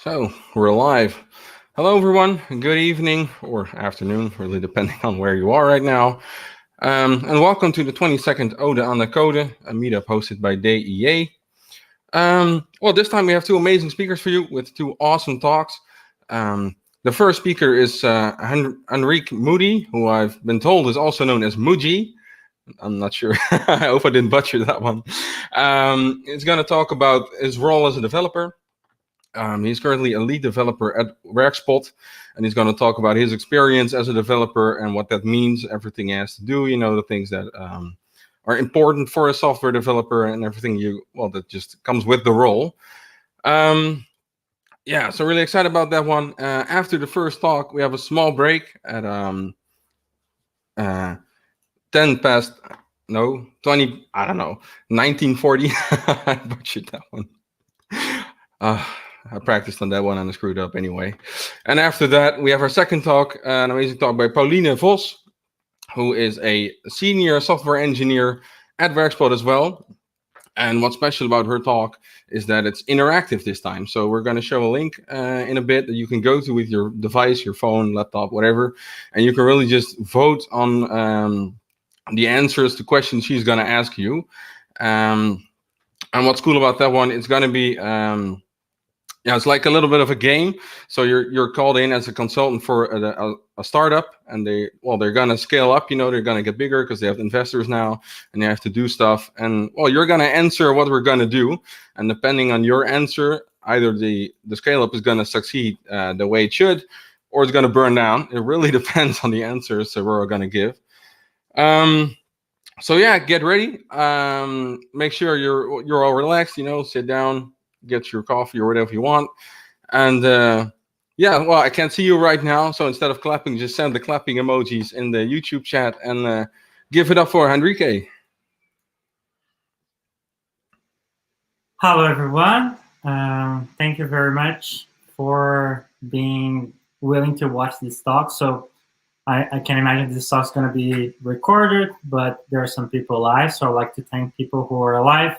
So we're live. Hello, everyone. Good evening or afternoon, really depending on where you are right now. And welcome to the 22nd Ode aan, a meetup hosted by DEA. Well, this time we have two amazing speakers for you with two awesome talks. The first speaker is Henrique Moody, who I've been told is also known as Muji. I'm not sure. I hope I didn't butcher that one. He's going to talk about his role as a developer. He's currently a lead developer at Werkspot, and he's going to talk about his experience as a developer and what that means, everything he has to do, the things that are important for a software developer and everything that just comes with the role. Yeah, so really excited about that one. After the first talk, we have a small break at 1940. I butchered that one. I practiced on that one and I screwed up anyway. And after that, we have our second talk, an amazing talk by Pauline Vos, who is a senior software engineer at Werkspot as well. And what's special about her talk is that it's interactive this time. So we're going to show a link in a bit that you can go to with your device, your phone, laptop, whatever. And you can really just vote on the answers to questions she's going to ask you. And what's cool about that one, it's going to be... it's like a little bit of a game. So you're called in as a consultant for a startup, and they're gonna scale up. They're gonna get bigger because they have investors now, and they have to do stuff. And you're gonna answer what we're gonna do, and depending on your answer, either the scale up is gonna succeed the way it should, or it's gonna burn down. It really depends on the answers that we're gonna give. So yeah, get ready. Make sure you're all relaxed. Sit down. Get your coffee or whatever you want. And I can't see you right now. So instead of clapping, just send the clapping emojis in the YouTube chat and give it up for Henrique. Hello, everyone. Thank you very much for being willing to watch this talk. So I can imagine this talk's going to be recorded, but there are some people live. So I'd like to thank people who are alive.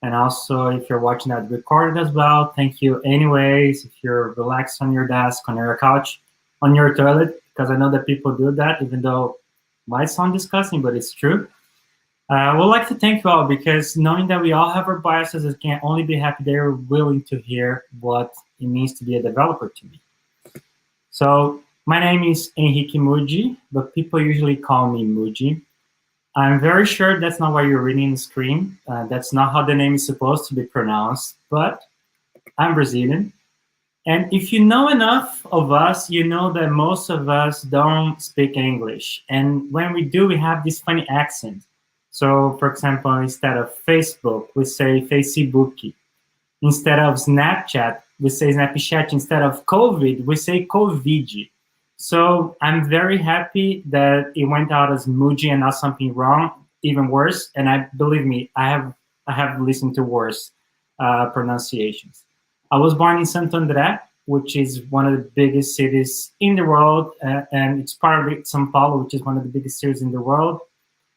And also, if you're watching that recorded as well, thank you anyways. If you're relaxed on your desk, on your couch, on your toilet, because I know that people do that, even though it might sound disgusting, but it's true. I would like to thank you all, because knowing that we all have our biases, I can only be happy they're willing to hear what it means to be a developer to me. So my name is Henrique Moody, but people usually call me Muji. I'm very sure that's not what you're reading on the screen. That's not how the name is supposed to be pronounced, but I'm Brazilian. And if you know enough of us, you know that most of us don't speak English. And when we do, we have this funny accent. So, for example, instead of Facebook, we say Facebook. Instead of Snapchat, we say Snapchat. Instead of COVID, we say COVID. So I'm very happy that it went out as Muji and not something wrong, even worse. And believe me, I have listened to worse pronunciations. I was born in Santo André, which is one of the biggest cities in the world, and it's part of São Paulo, which is one of the biggest cities in the world.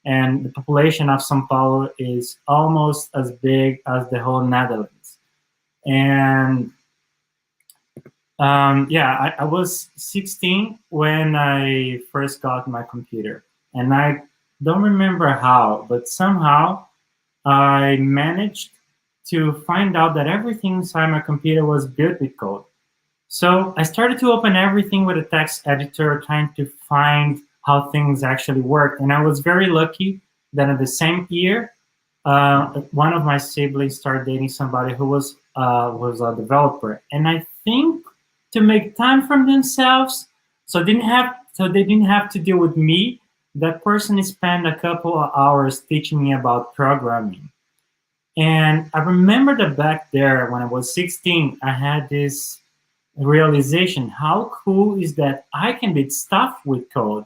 And the population of São Paulo is almost as big as the whole Netherlands. And I was 16 when I first got my computer, and I don't remember how, but somehow I managed to find out that everything inside my computer was built with code. So I started to open everything with a text editor, trying to find how things actually work. And I was very lucky that in the same year, one of my siblings started dating somebody who was a developer, and I think, to make time for themselves, so they didn't have to deal with me, that person spent a couple of hours teaching me about programming. And I remember that back there, when I was 16, I had this realization: how cool is that I can build stuff with code?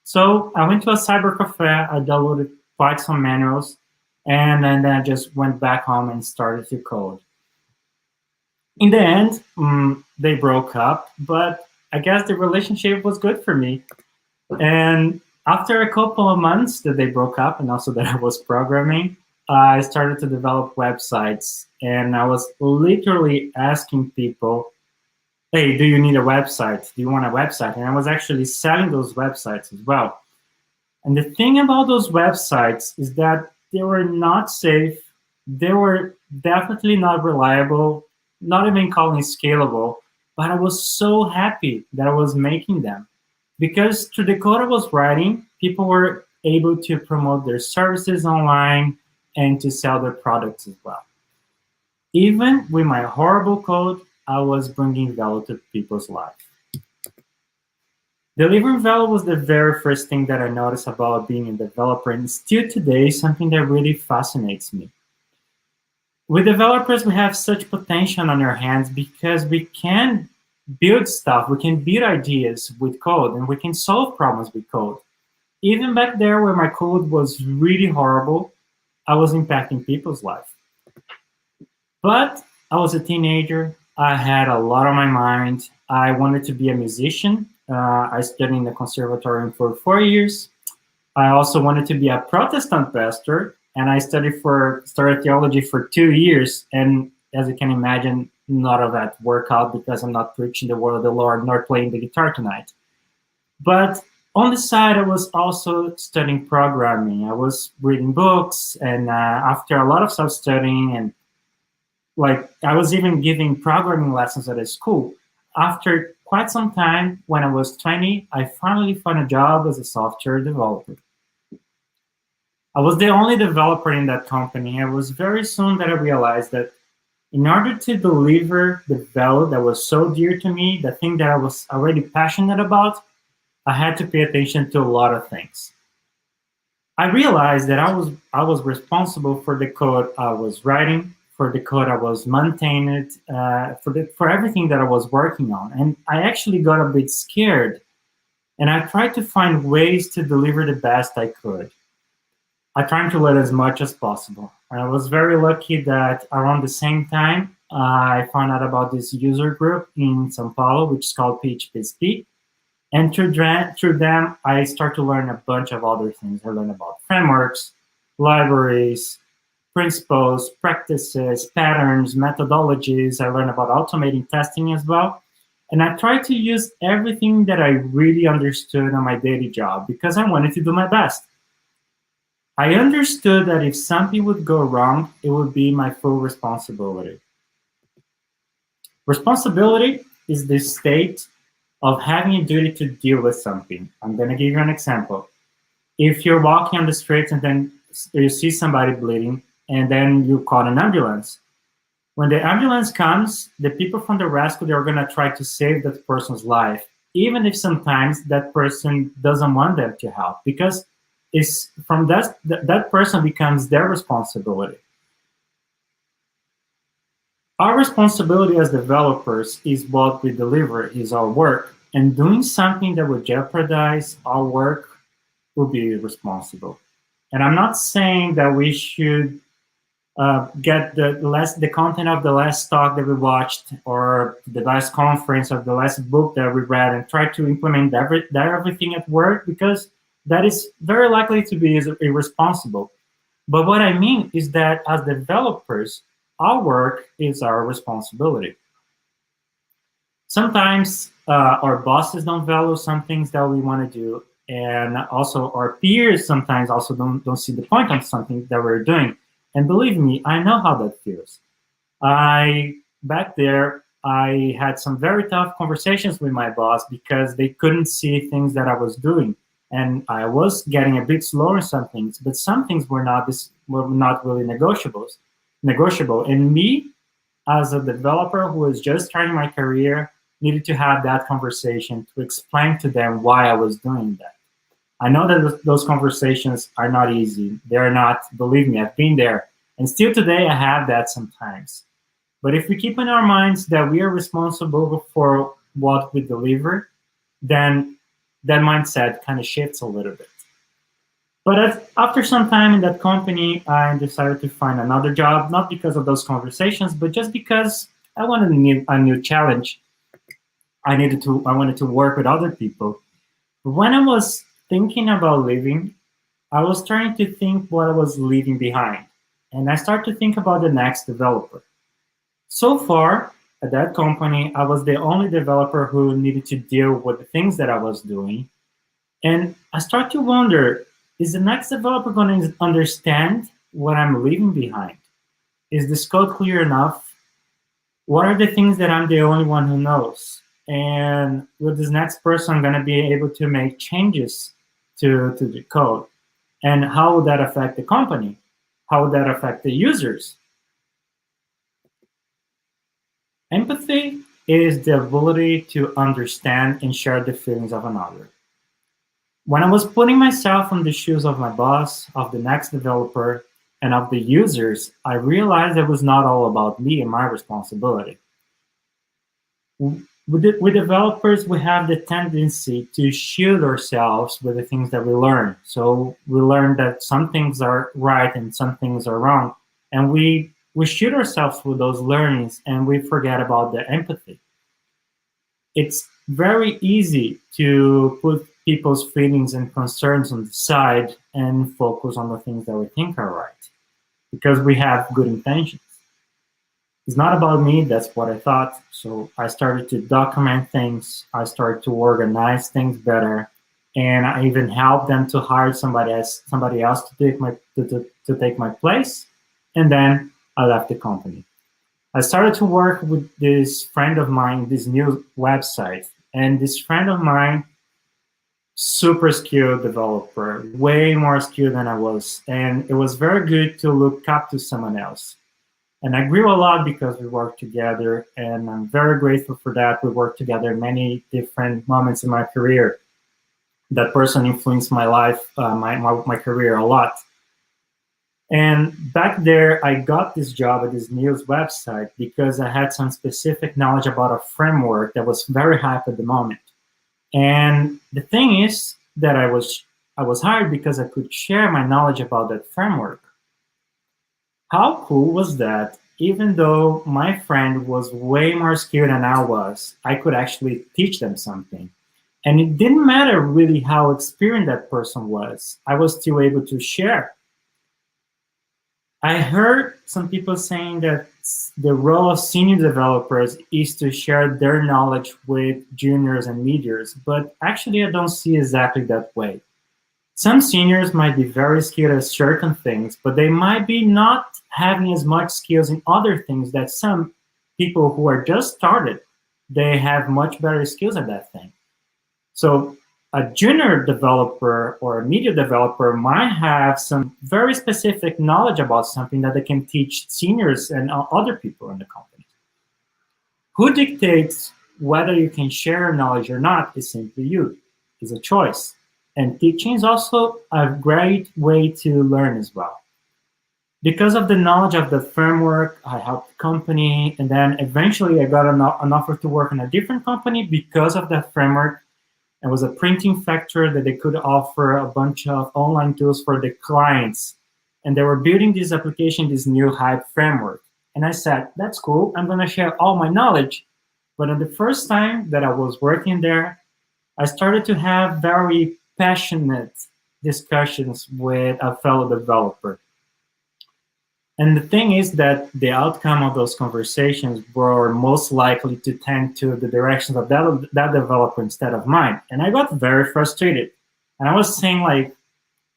So I went to a cyber cafe, I downloaded quite some manuals, and then I just went back home and started to code. In the end, they broke up, but I guess the relationship was good for me. And after a couple of months that they broke up, and also that I was programming, I started to develop websites. And I was literally asking people hey, do you need a website? Do you want a website? And I was actually selling those websites as well. And the thing about those websites is that they were not safe. They were definitely not reliable, not even calling scalable. But I was so happy that I was making them because through the code I was writing, people were able to promote their services online and to sell their products as well. Even with my horrible code, I was bringing value to people's lives. Delivering value was the very first thing that I noticed about being a developer, and still today, something that really fascinates me. With developers, we have such potential on our hands because we can build stuff, we can build ideas with code, and we can solve problems with code. Even back there where my code was really horrible, I was impacting people's life. But I was a teenager. I had a lot on my mind. I wanted to be a musician. I studied in the conservatory for 4 years. I also wanted to be a Protestant pastor, and I studied theology for 2 years. And as you can imagine, none of that worked out because I'm not preaching the word of the Lord nor playing the guitar tonight. But on the side, I was also studying programming. I was reading books, and after a lot of self-studying, and like I was even giving programming lessons at a school. After quite some time, when I was 20, I finally found a job as a software developer. I was the only developer in that company. It was very soon that I realized that in order to deliver the value that was so dear to me, the thing that I was already passionate about, I had to pay attention to a lot of things. I realized that I was responsible for the code I was writing, for the code I was maintaining, for everything that I was working on. And I actually got a bit scared. And I tried to find ways to deliver the best I could. I tried to learn as much as possible. I was very lucky that around the same time, I found out about this user group in São Paulo, which is called PHP. And through them, I started to learn a bunch of other things. I learned about frameworks, libraries, principles, practices, patterns, methodologies. I learned about automating testing as well. And I tried to use everything that I really understood on my daily job because I wanted to do my best. I understood that if something would go wrong, it would be my full responsibility. Responsibility is the state of having a duty to deal with something. I'm going to give you an example. If you're walking on the street and then you see somebody bleeding, and then you call an ambulance. When the ambulance comes, the people from the rescue, they're going to try to save that person's life, even if sometimes that person doesn't want them to help, because it's from that person becomes their responsibility. Our responsibility as developers is what we deliver, is our work, and doing something that would jeopardize our work will be irresponsible. And I'm not saying that we should get the content of the last talk that we watched or the last conference or the last book that we read and try to implement everything at work, because that is very likely to be irresponsible. But what I mean is that as developers, our work is our responsibility. Sometimes our bosses don't value some things that we want to do, and also our peers sometimes also don't see the point of something that we're doing. And believe me, I know how that feels. Back there, I had some very tough conversations with my boss because they couldn't see things that I was doing. And I was getting a bit slower in some things, but some things were not really negotiable. And me, as a developer who was just starting my career, needed to have that conversation to explain to them why I was doing that. I know that those conversations are not easy. They're not, believe me, I've been there. And still today, I have that sometimes. But if we keep in our minds that we are responsible for what we deliver, then that mindset kind of shifts a little bit. But after some time in that company, I decided to find another job, not because of those conversations, but just because I wanted a new challenge. I wanted to work with other people. But when I was thinking about leaving, I was trying to think what I was leaving behind. And I started to think about the next developer. So far, at that company, I was the only developer who needed to deal with the things that I was doing. And I start to wonder, is the next developer going to understand what I'm leaving behind? Is this code clear enough? What are the things that I'm the only one who knows? And with this next person going to be able to make changes to the code? And how would that affect the company? How would that affect the users? Empathy is the ability to understand and share the feelings of another. When I was putting myself in the shoes of my boss, of the next developer, and of the users, I realized it was not all about me and my responsibility. With developers, we have the tendency to shield ourselves with the things that we learn. So we learn that some things are right and some things are wrong. And we shield ourselves with those learnings and we forget about the empathy. It's very easy to put people's feelings and concerns on the side and focus on the things that we think are right because we have good intentions. It's not about me, that's what I thought. So I started to document things, I started to organize things better, and I even helped them to hire somebody else to take my place, and then I left the company. I started to work with this friend of mine, this new website, and this friend of mine, super skilled developer, way more skilled than I was, and it was very good to look up to someone else. And I grew a lot because we worked together, and I'm very grateful for that. We worked together in many different moments in my career. That person influenced my life, my career a lot. And back there, I got this job at this news website because I had some specific knowledge about a framework that was very hype at the moment. And the thing is that I was hired because I could share my knowledge about that framework. How cool was that? Even though my friend was way more skilled than I was, I could actually teach them something. And it didn't matter really how experienced that person was. I was still able to share. I heard some people saying that the role of senior developers is to share their knowledge with juniors and mediors, but actually I don't see exactly that way. Some seniors might be very skilled at certain things, but they might be not having as much skills in other things that some people who are just started, they have much better skills at that thing. So a junior developer or a media developer might have some very specific knowledge about something that they can teach seniors and other people in the company. Who dictates whether you can share knowledge or not is simply you. It's a choice. And teaching is also a great way to learn as well. Because of the knowledge of the framework, I helped the company, and then eventually I got an offer to work in a different company because of that framework. It was a printing factory that they could offer a bunch of online tools for the clients. And they were building this application, this new hype framework. And I said, that's cool, I'm gonna share all my knowledge. But on the first time that I was working there, I started to have very passionate discussions with a fellow developer. And the thing is that the outcome of those conversations were most likely to tend to the directions of that developer instead of mine. And I got very frustrated. And I was saying like,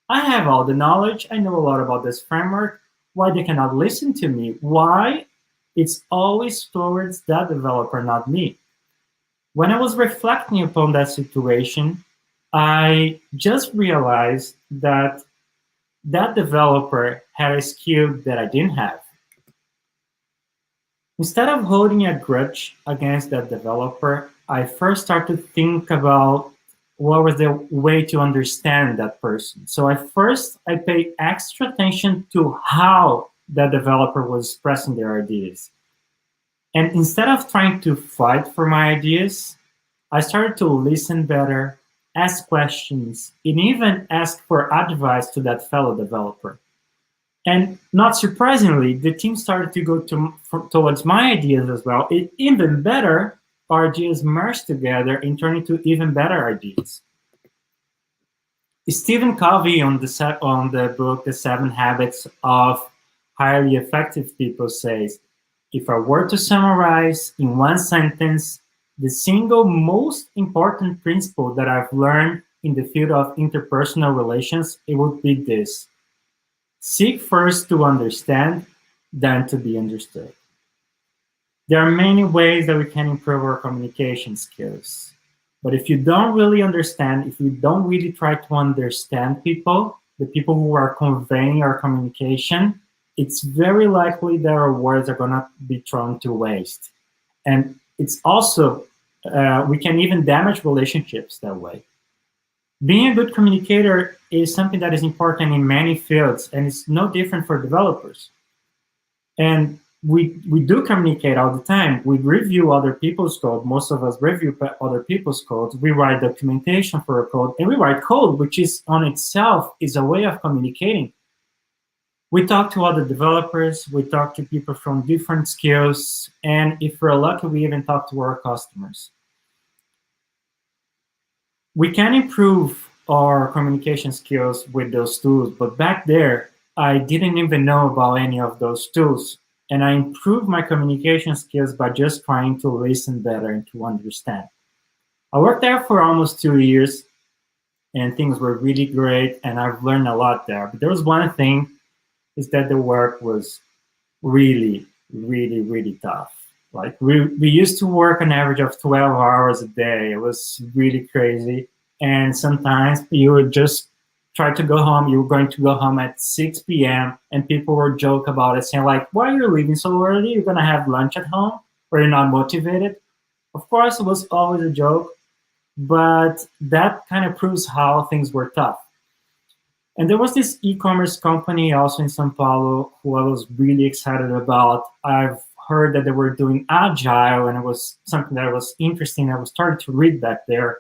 I have all the knowledge, I know a lot about this framework, why they cannot listen to me? Why it's always towards that developer, not me? When I was reflecting upon that situation, I just realized that that developer had a skill that I didn't have. Instead of holding a grudge against that developer, I first started to think about what was the way to understand that person. So I paid extra attention to how that developer was expressing their ideas. And instead of trying to fight for my ideas, I started to listen better, ask questions, and even ask for advice to that fellow developer. And not surprisingly, the team started to go towards my ideas as well. Even better, our ideas merged together and turned into even better ideas. Stephen Covey on the book, The 7 Habits of Highly Effective People says, if I were to summarize in one sentence, the single most important principle that I've learned in the field of interpersonal relations, it would be this: seek first to understand, then to be understood. There are many ways that we can improve our communication skills. But if you don't really understand, if you don't really try to understand people, the people who are conveying our communication, it's very likely that our words are going to be thrown to waste. And it's also, we can even damage relationships that way. Being a good communicator is something that is important in many fields, and it's no different for developers. And we do communicate all the time. We review other people's code. Most of us review other people's code. We write documentation for a code, and we write code, which is on itself is a way of communicating. We talk to other developers. We talk to people from different skills. And if we're lucky, we even talk to our customers. We can improve our communication skills with those tools, but back there, I didn't even know about any of those tools. And I improved my communication skills by just trying to listen better and to understand. I worked there for almost 2 years, and things were really great, and I've learned a lot there. But there was one thing, is that the work was really, really, really tough. Like we used to work an average of 12 hours a day. It was really crazy. And sometimes you would just try to go home. You were going to go home at 6 p.m. and people would joke about it, saying like, why are you leaving so early? You're going to have lunch at home, or you're not motivated. Of course, it was always a joke, but that kind of proves how things were tough. And there was this e-commerce company also in São Paulo who I was really excited about. I've heard that they were doing Agile, and it was something that was interesting. I was starting to read back there.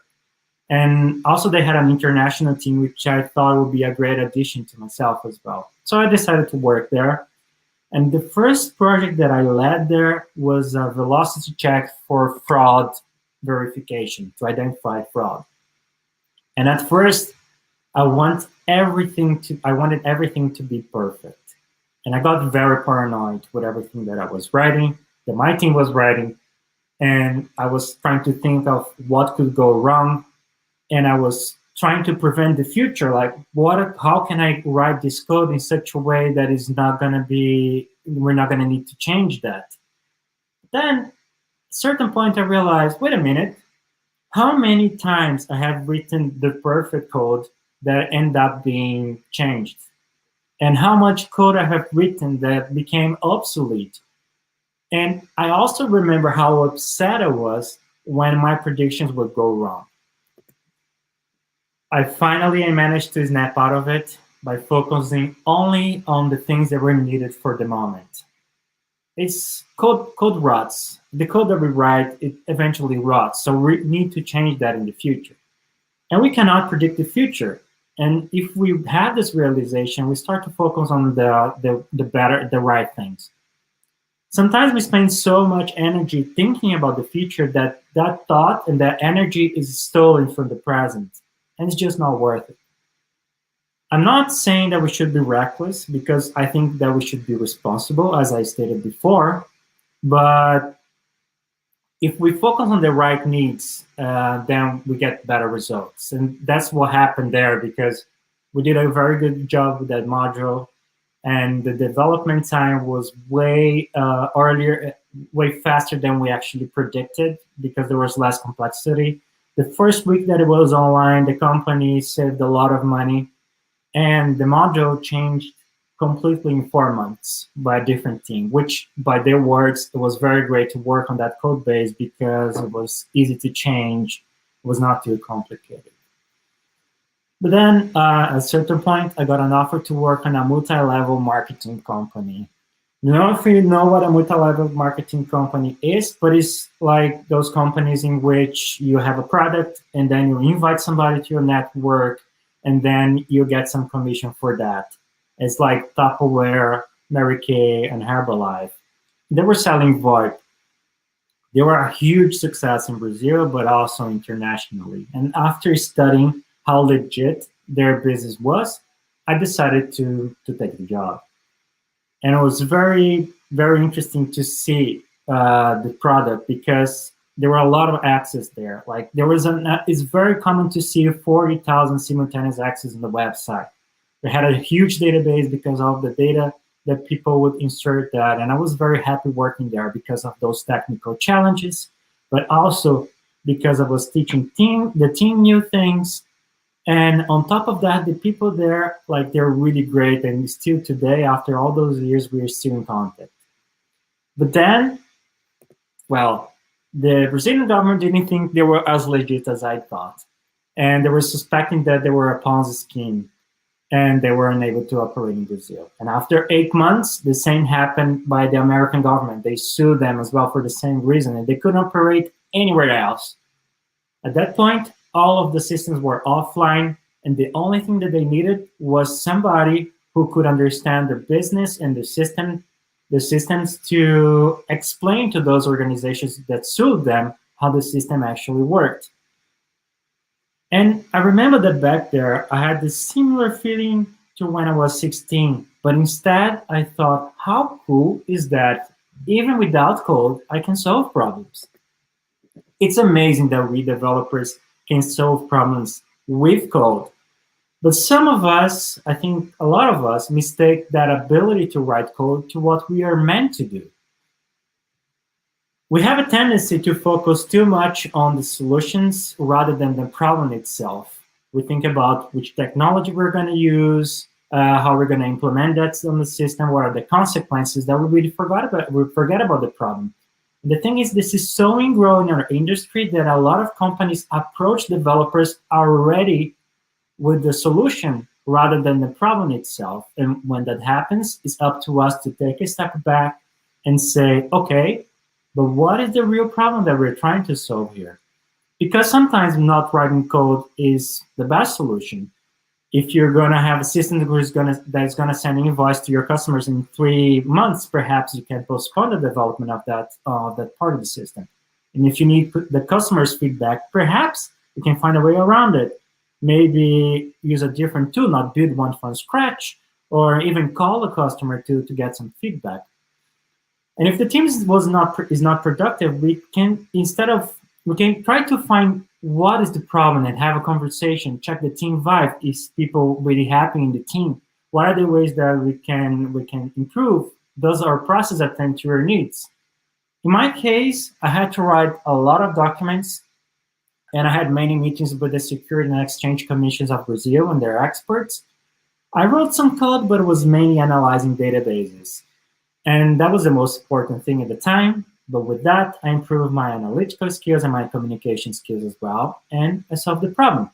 And also they had an international team, which I thought would be a great addition to myself as well. So I decided to work there. And the first project that I led there was a velocity check for fraud verification, to identify fraud. And at first, I wanted everything to be perfect. And I got very paranoid with everything that I was writing, that my team was writing. And I was trying to think of what could go wrong. And I was trying to prevent the future, like how can I write this code in such a way that we're not gonna need to change that. Then at a certain point I realized, wait a minute, how many times I have written the perfect code that end up being changed? And how much code I have written that became obsolete? And I also remember how upset I was when my predictions would go wrong. I managed to snap out of it by focusing only on the things that were needed for the moment. It's code rots. The code that we write, it eventually rots. So we need to change that in the future. And we cannot predict the future. And if we have this realization, we start to focus on the right things. Sometimes we spend so much energy thinking about the future that thought and that energy is stolen from the present. And it's just not worth it. I'm not saying that we should be reckless, because I think that we should be responsible, as I stated before. But if we focus on the right needs, then we get better results. And that's what happened there, because we did a very good job with that module. And the development time was way earlier, way faster than we actually predicted, because there was less complexity. The first week that it was online, the company saved a lot of money, and the module changed completely in 4 months by a different team, which, by their words, it was very great to work on that code base because it was easy to change, it was not too complicated. But then at a certain point, I got an offer to work on a multi-level marketing company. I don't know if you know what a multi-level marketing company is, but it's like those companies in which you have a product and then you invite somebody to your network and then you get some commission for that. It's like Tupperware, Mary Kay, and Herbalife. They were selling VoIP. They were a huge success in Brazil, but also internationally. And after studying how legit their business was, I decided to take the job. And it was very very interesting to see the product, because there were a lot of access there. Like there was it's very common to see 40,000 simultaneous access on the website. We had a huge database because of the data that people would insert that, and I was very happy working there because of those technical challenges, but also because I was teaching the team new things. And on top of that, the people there, like, they're really great, and still today, after all those years, we are still in contact. But then, well, the Brazilian government didn't think they were as legit as I thought. And they were suspecting that they were a Ponzi scheme, and they were unable to operate in Brazil. And after 8 months, the same happened by the American government. They sued them as well for the same reason, and they couldn't operate anywhere else. At that point, all of the systems were offline, and the only thing that they needed was somebody who could understand their business and the systems to explain to those organizations that sued them how the system actually worked. And I remember that back there, I had this similar feeling to when I was 16, but instead I thought, how cool is that even without code, I can solve problems? It's amazing that we developers can solve problems with code. But some of us, I think a lot of us, mistake that ability to write code to what we are meant to do. We have a tendency to focus too much on the solutions rather than the problem itself. We think about which technology we're going to use, how we're going to implement that on the system, what are the consequences, that we forget about the problem. The thing is, this is so ingrown in our industry that a lot of companies approach developers already with the solution rather than the problem itself. And when that happens, it's up to us to take a step back and say, okay, but what is the real problem that we're trying to solve here? Because sometimes not writing code is the best solution. If you're going to have a system that's going to send an invoice to your customers in 3 months, perhaps you can postpone the development of that part of the system. And if you need the customer's feedback, perhaps you can find a way around it. Maybe use a different tool, not build one from scratch, or even call the customer to get some feedback. And if the team is not productive, we can try to find what is the problem and have a conversation, check the team vibe. Is people really happy in the team? What are the ways that we can improve? Does our process attend to your needs? In my case, I had to write a lot of documents, and I had many meetings with the Security and Exchange Commissions of Brazil and their experts. I wrote some code, but it was mainly analyzing databases. And that was the most important thing at the time. But with that, I improved my analytical skills and my communication skills as well, and I solved the problem.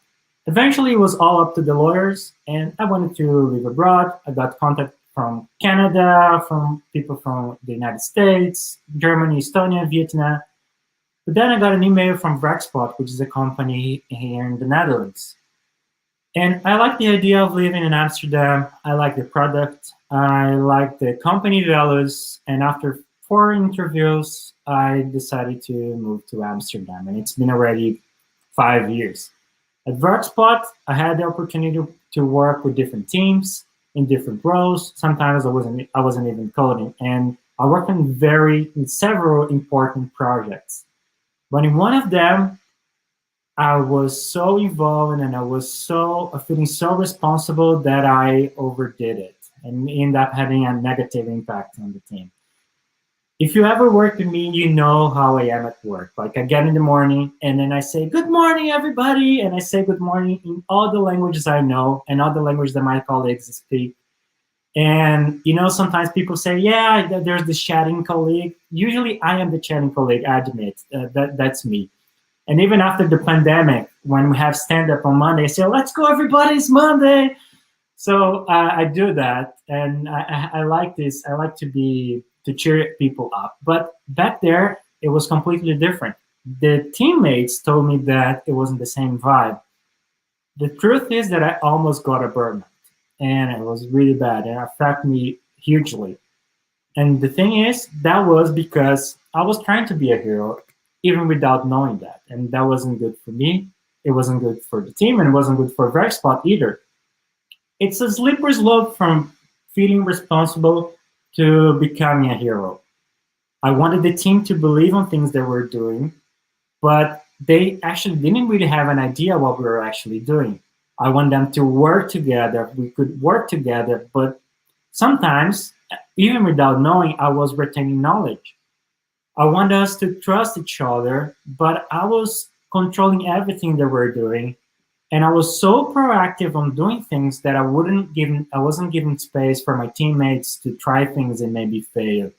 Eventually, it was all up to the lawyers, and I wanted to live abroad. I got contact from Canada, from people from the United States, Germany, Estonia, Vietnam. But then I got an email from Werkspot, which is a company here in the Netherlands. And I like the idea of living in Amsterdam. I like the product. I like the company values. And after 4 interviews, I decided to move to Amsterdam. And it's been already 5 years. At Werkspot, I had the opportunity to work with different teams in different roles. Sometimes I wasn't even coding. And I worked in several important projects. But in one of them, I was so involved and I was feeling so responsible that I overdid it and ended up having a negative impact on the team. If you ever work with me, you know how I am at work. Like, I get in the morning and then I say, good morning, everybody. And I say good morning in all the languages I know and all the languages that my colleagues speak. And, sometimes people say, yeah, there's the chatting colleague. Usually I am the chatting colleague, I admit. That's me. And even after the pandemic, when we have stand-up on Monday, I say, let's go, everybody, it's Monday. So I do that. And I like this. I like to cheer people up. But back there, it was completely different. The teammates told me that it wasn't the same vibe. The truth is that I almost got a burnout. And it was really bad. It affected me hugely. And the thing is, that was because I was trying to be a hero, even without knowing that. And that wasn't good for me. It wasn't good for the team, and it wasn't good for Werkspot either. It's a slippery slope from feeling responsible to becoming a hero. I wanted the team to believe on things that we're doing, but they actually didn't really have an idea what we were actually doing. I want them to work together. We could work together, but sometimes, even without knowing, I was retaining knowledge. I want us to trust each other, but I was controlling everything that we're doing. And I was so proactive on doing things that I wasn't giving space for my teammates to try things and maybe fail.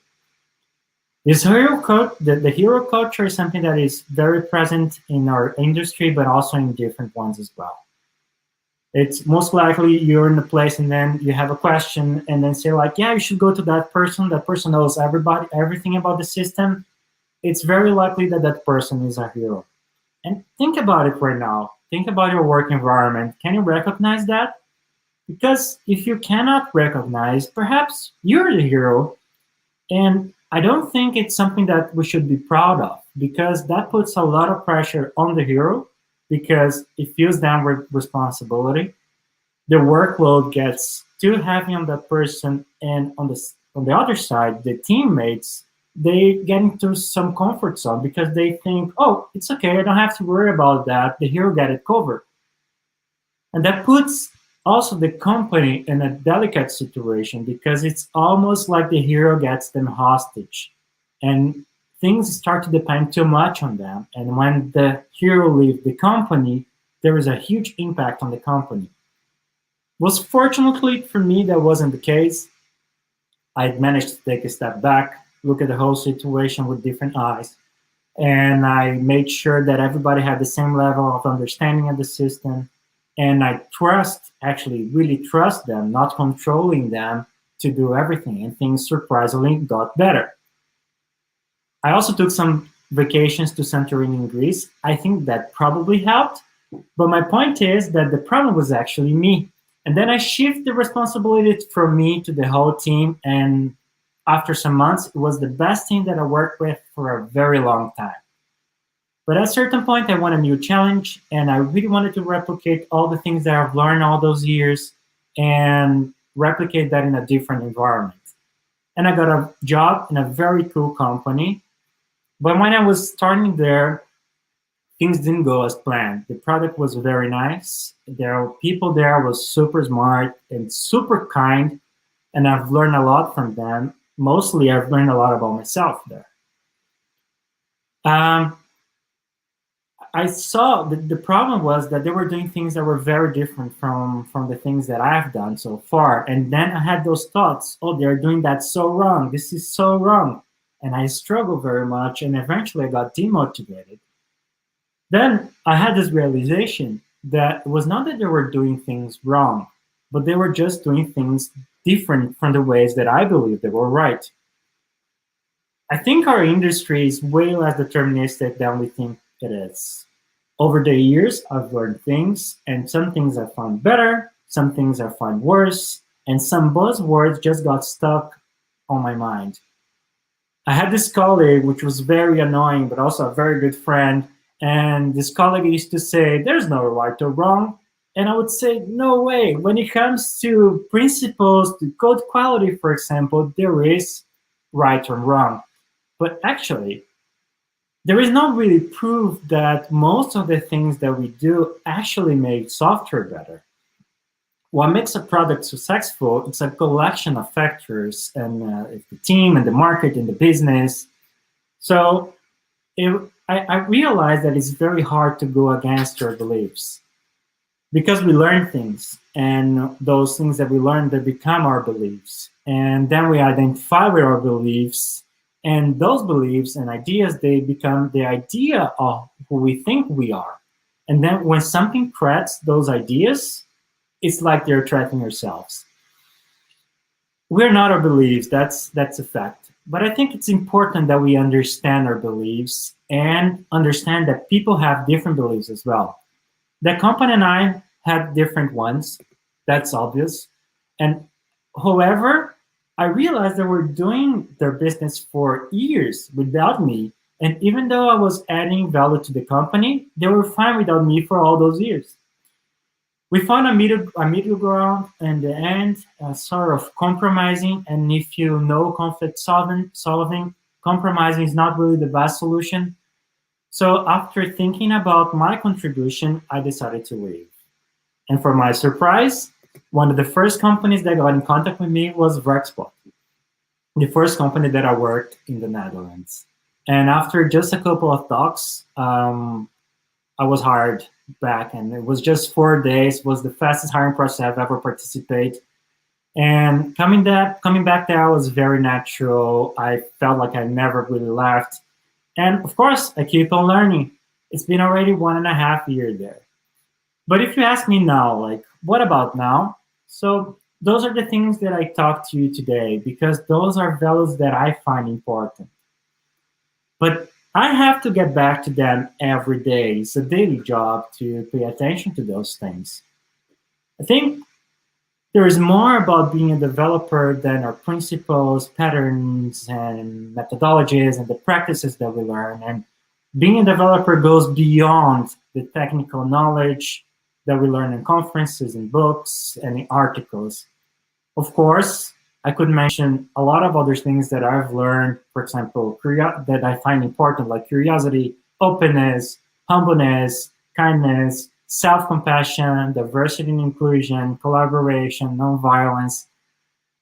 This the hero culture is something that is very present in our industry, but also in different ones as well. It's most likely you're in a place and then you have a question and then say like, yeah, you should go to that person. That person knows everything about the system. It's very likely that that person is a hero. And think about it right now. Think about your work environment. Can you recognize that? Because if you cannot recognize, perhaps you're the hero. And I don't think it's something that we should be proud of, because that puts a lot of pressure on the hero, because it feels down with responsibility. The workload gets too heavy on that person, and on the other side, the teammates, they get into some comfort zone because they think, oh, it's okay, I don't have to worry about that. The hero got it covered. And that puts also the company in a delicate situation, because it's almost like the hero gets them hostage. And things start to depend too much on them. And when the hero leaves the company, there is a huge impact on the company. Fortunately for me, that wasn't the case. I managed to take a step back, look at the whole situation with different eyes. And I made sure that everybody had the same level of understanding of the system. And I really trust them, not controlling them to do everything. And things surprisingly got better. I also took some vacations to Santorini in Greece. I think that probably helped. But my point is that the problem was actually me. And then I shift the responsibility from me to the whole team. And after some months, it was the best team that I worked with for a very long time. But at a certain point, I want a new challenge, and I really wanted to replicate all the things that I've learned all those years and replicate that in a different environment. And I got a job in a very cool company. But when I was starting there, things didn't go as planned. The product was very nice. There were people there was super smart and super kind, and I've learned a lot from them. Mostly, I've learned a lot about myself there. I saw the problem was that they were doing things that were very different from the things that I've done so far. And then I had those thoughts, oh, they're doing that so wrong. This is so wrong. And I struggled very much, and eventually I got demotivated. Then I had this realization that it was not that they were doing things wrong, but they were just doing things different from the ways that I believed they were right. I think our industry is way less deterministic than we think it is. Over the years, I've learned things, and some things I found better, some things I find worse, and some buzzwords just got stuck on my mind. I had this colleague, which was very annoying, but also a very good friend. And this colleague used to say, there's no right or wrong. And I would say, no way. When it comes to principles, to code quality, for example, there is right or wrong. But actually, there is not really proof that most of the things that we do actually make software better. What makes a product successful, it's a collection of factors, and the team and the market and the business. So I realized that it's very hard to go against your beliefs, because we learn things, and those things that we learn, they become our beliefs. And then we identify with our beliefs, and those beliefs and ideas, they become the idea of who we think we are. And then when something threats those ideas, it's like they're threatening ourselves. We're not our beliefs, that's a fact. But I think it's important that we understand our beliefs and understand that people have different beliefs as well. The company and I had different ones, that's obvious. And however, I realized they were doing their business for years without me. And even though I was adding value to the company, they were fine without me for all those years. We found a middle ground in the end, sort of compromising. And if you know conflict solving, compromising is not really the best solution. So after thinking about my contribution, I decided to leave. And for my surprise, one of the first companies that got in contact with me was Werkspot, the first company that I worked in the Netherlands. And after just a couple of talks, I was hired back, and it was just 4 days. Was the fastest hiring process I've ever participated. And coming back there was very natural. I felt like I never really left. And of course, I keep on learning. It's been already 1.5 years there. But if you ask me now, like, what about now? So those are the things that I talk to you today because those are values that I find important. But I have to get back to them every day. It's a daily job to pay attention to those things. I think there is more about being a developer than our principles, patterns, and methodologies and the practices that we learn. And being a developer goes beyond the technical knowledge that we learn in conferences, in books, and in articles. Of course, I could mention a lot of other things that I've learned, for example, that I find important, like curiosity, openness, humbleness, kindness, self-compassion, diversity and inclusion, collaboration, nonviolence,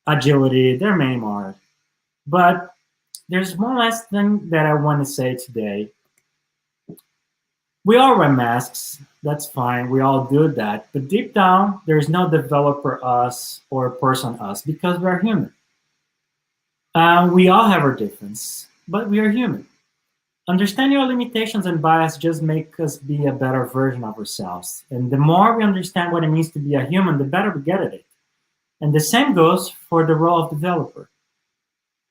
agility. There are many more. But there's one last thing that I want to say today. We all wear masks. That's fine. We all do that. But deep down, there's no developer us or person us because we're human. We all have our difference, but we are human. Understanding our limitations and bias just make us be a better version of ourselves. And the more we understand what it means to be a human, the better we get at it. And the same goes for the role of developer.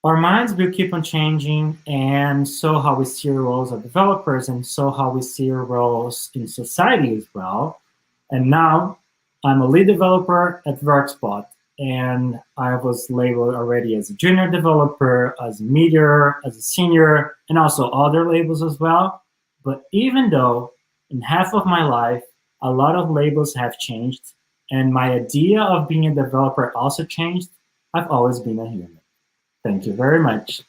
Our minds will keep on changing, and so how we see roles of developers, and so how we see roles in society as well. And now I'm a lead developer at Werkspot, and I was labeled already as a junior developer, as a meteor, as a senior, and also other labels as well. But even though in half of my life, a lot of labels have changed, and my idea of being a developer also changed, I've always been a human. Thank you very much.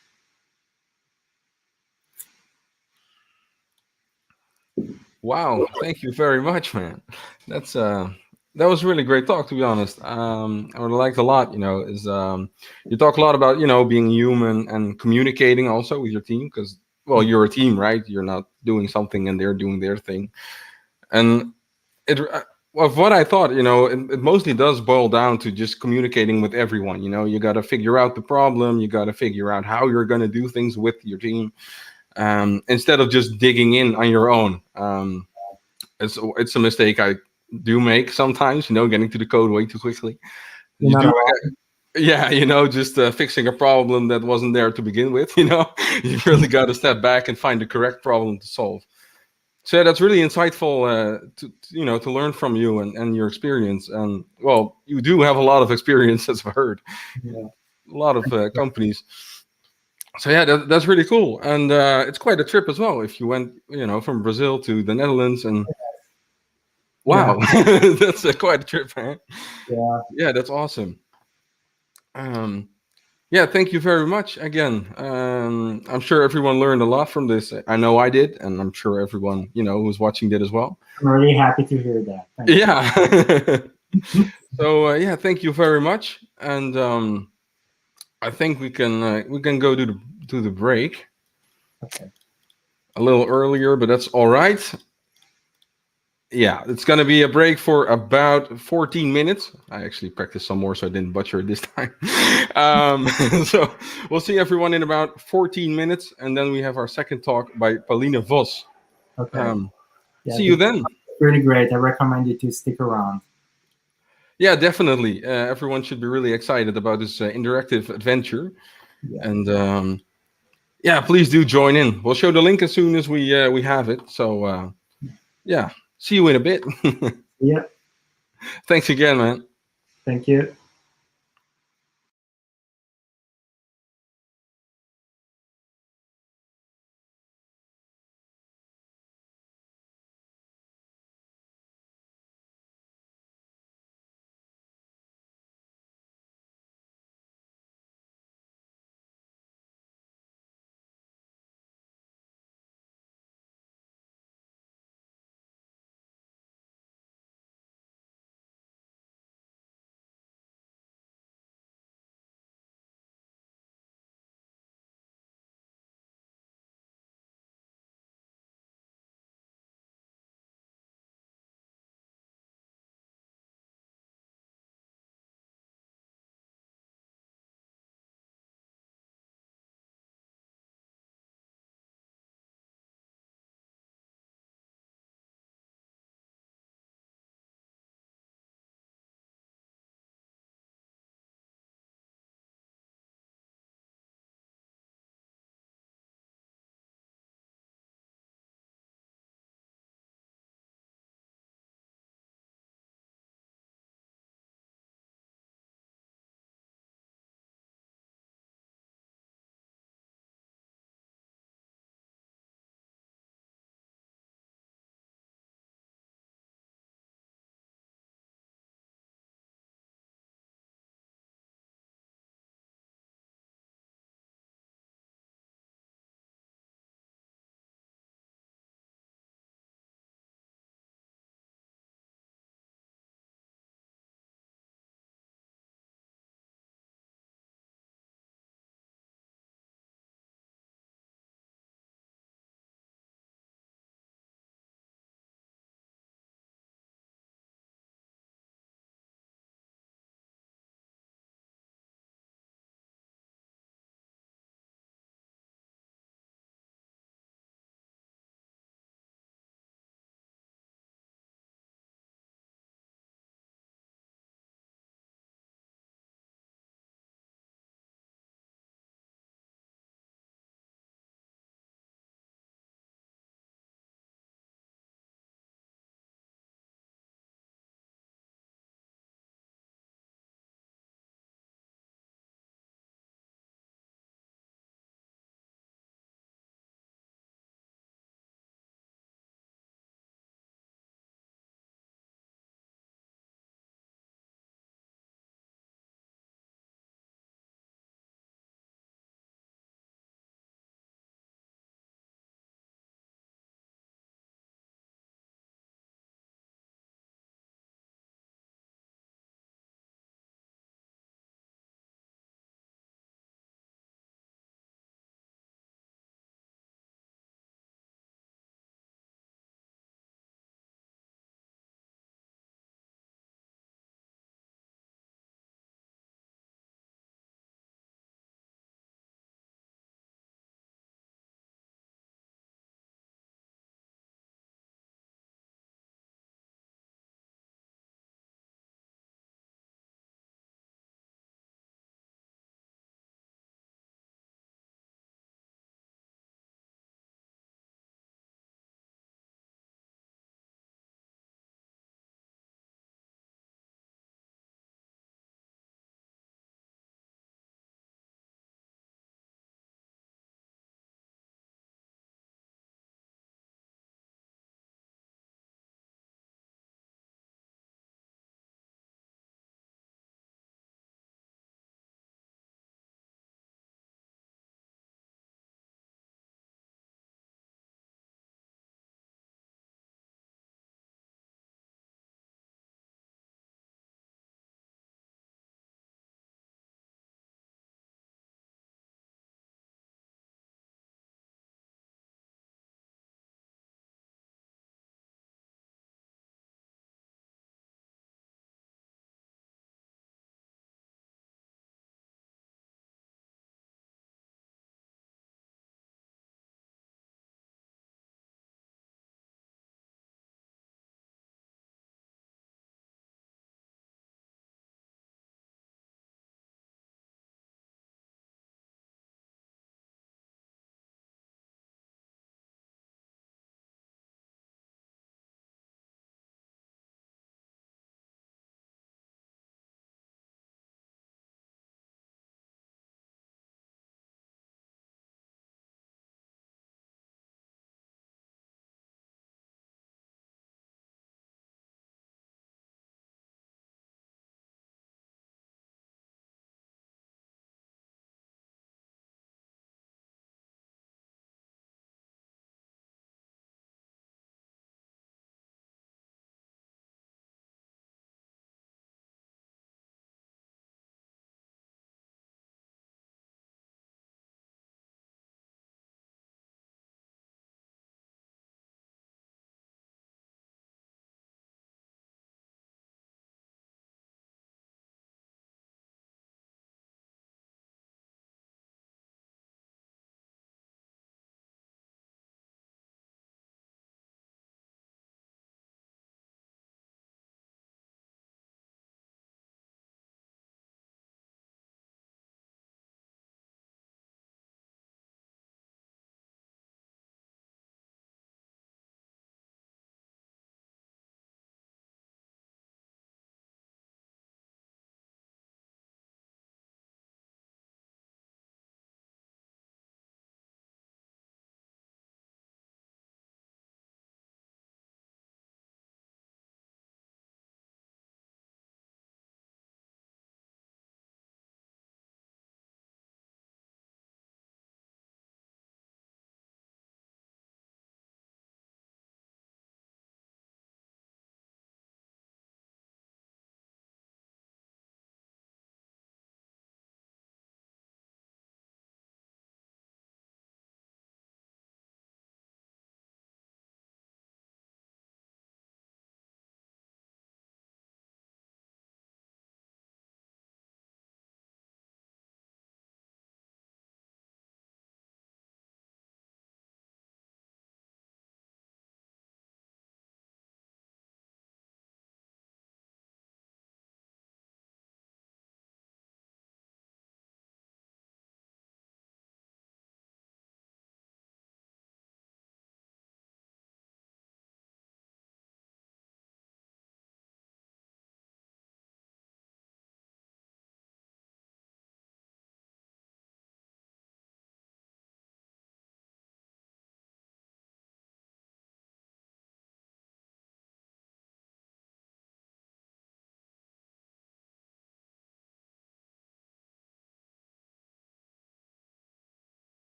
Wow, thank you very much, man. That's that was a really great talk, to be honest. I would liked a lot. Is you talk a lot about being human and communicating also with your team because well, you're a team, right? You're not doing something and they're doing their thing. And it of what I thought, it mostly does boil down to just communicating with everyone. You got to figure out the problem. You got to figure out how you're going to do things with your team instead of just digging in on your own. It's a mistake I do make sometimes, getting to the code way too quickly. You're You not do, alone. yeah, just fixing a problem that wasn't there to begin with. You really got to step back and find the correct problem to solve. So yeah, that's really insightful to learn from you and your experience. And well, you do have a lot of experience, as I've heard, Yeah. a lot of companies. So yeah, that's really cool, and it's quite a trip as well. If you went, from Brazil to the Netherlands, and Yeah. wow, that's quite a trip, man. Yeah. Yeah, that's awesome. Um, yeah, thank you very much again. I'm sure everyone learned a lot from this. I know I did, and I'm sure everyone who's watching did as well. I'm really happy to hear that. Thank Yeah. you. So yeah, thank you very much, and I think we can go to the break Okay. a little earlier, but that's all right. Yeah, it's going to be a break for about 14 minutes. I actually practiced some more, so I didn't butcher it this time. So we'll see everyone in about 14 minutes, and then we have our second talk by Pauline Vos. Okay. Yeah, See you this then. is really great. I recommend you to stick around. Yeah, definitely. Everyone should be really excited about this interactive adventure. Yeah. And yeah, please do join in. We'll show the link as soon as we have it. So yeah, see you in a bit. Yeah. Thanks again, man. Thank you.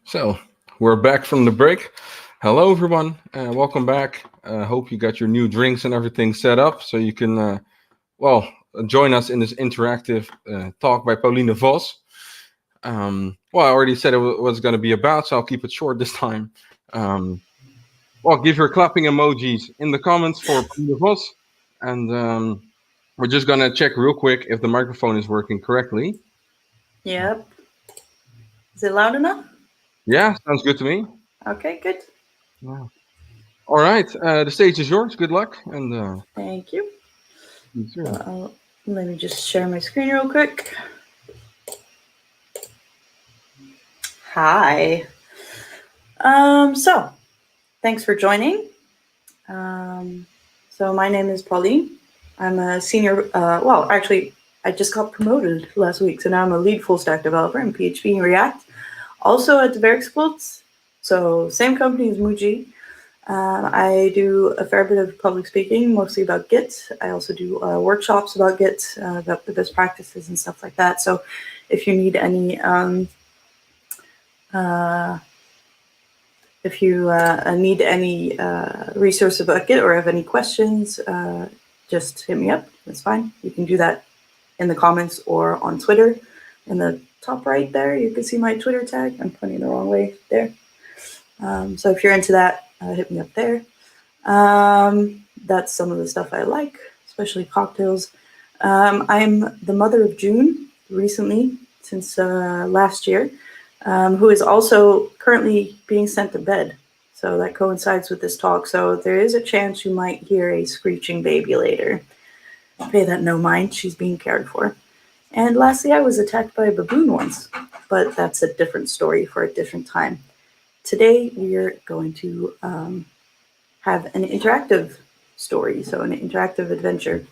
So we're back from the break. Hello, everyone. Welcome back. Hope you got your new drinks and everything set up so you can, join us in this interactive talk by Pauline Vos. I already said it was going to be about, so I'll keep it short this time. Give your clapping emojis in the comments for Pauline Vos. And we're just going to check real quick if the microphone is working correctly. Yep. Is it loud enough? Yeah, sounds good to me. Okay, good. Yeah. All right, the stage is yours. Good luck. And thank you. Sure. Let me just share my screen real quick. Hi. So thanks for joining. So my name is Pauline. I'm a senior, actually, I just got promoted last week, so now I'm a lead full stack developer in PHP and React. Also at the Werkspot, so same company as Moody. I do a fair bit of public speaking, mostly about Git. I also do workshops about Git, about the best practices and stuff like that. So if you need any, resource about Git or have any questions, just hit me up. That's fine. You can do that in the comments or on Twitter. In the top right there, you can see my Twitter tag. I'm pointing the wrong way there. So if you're into that, hit me up there. That's some of the stuff I like, especially cocktails. I'm the mother of June recently, since last year, who is also currently being sent to bed. So that coincides with this talk. So there is a chance you might hear a screeching baby later. Pay that no mind, she's being cared for. And lastly, I was attacked by a baboon once, but that's a different story for a different time. Today, we're going to have an interactive story, so an interactive adventure.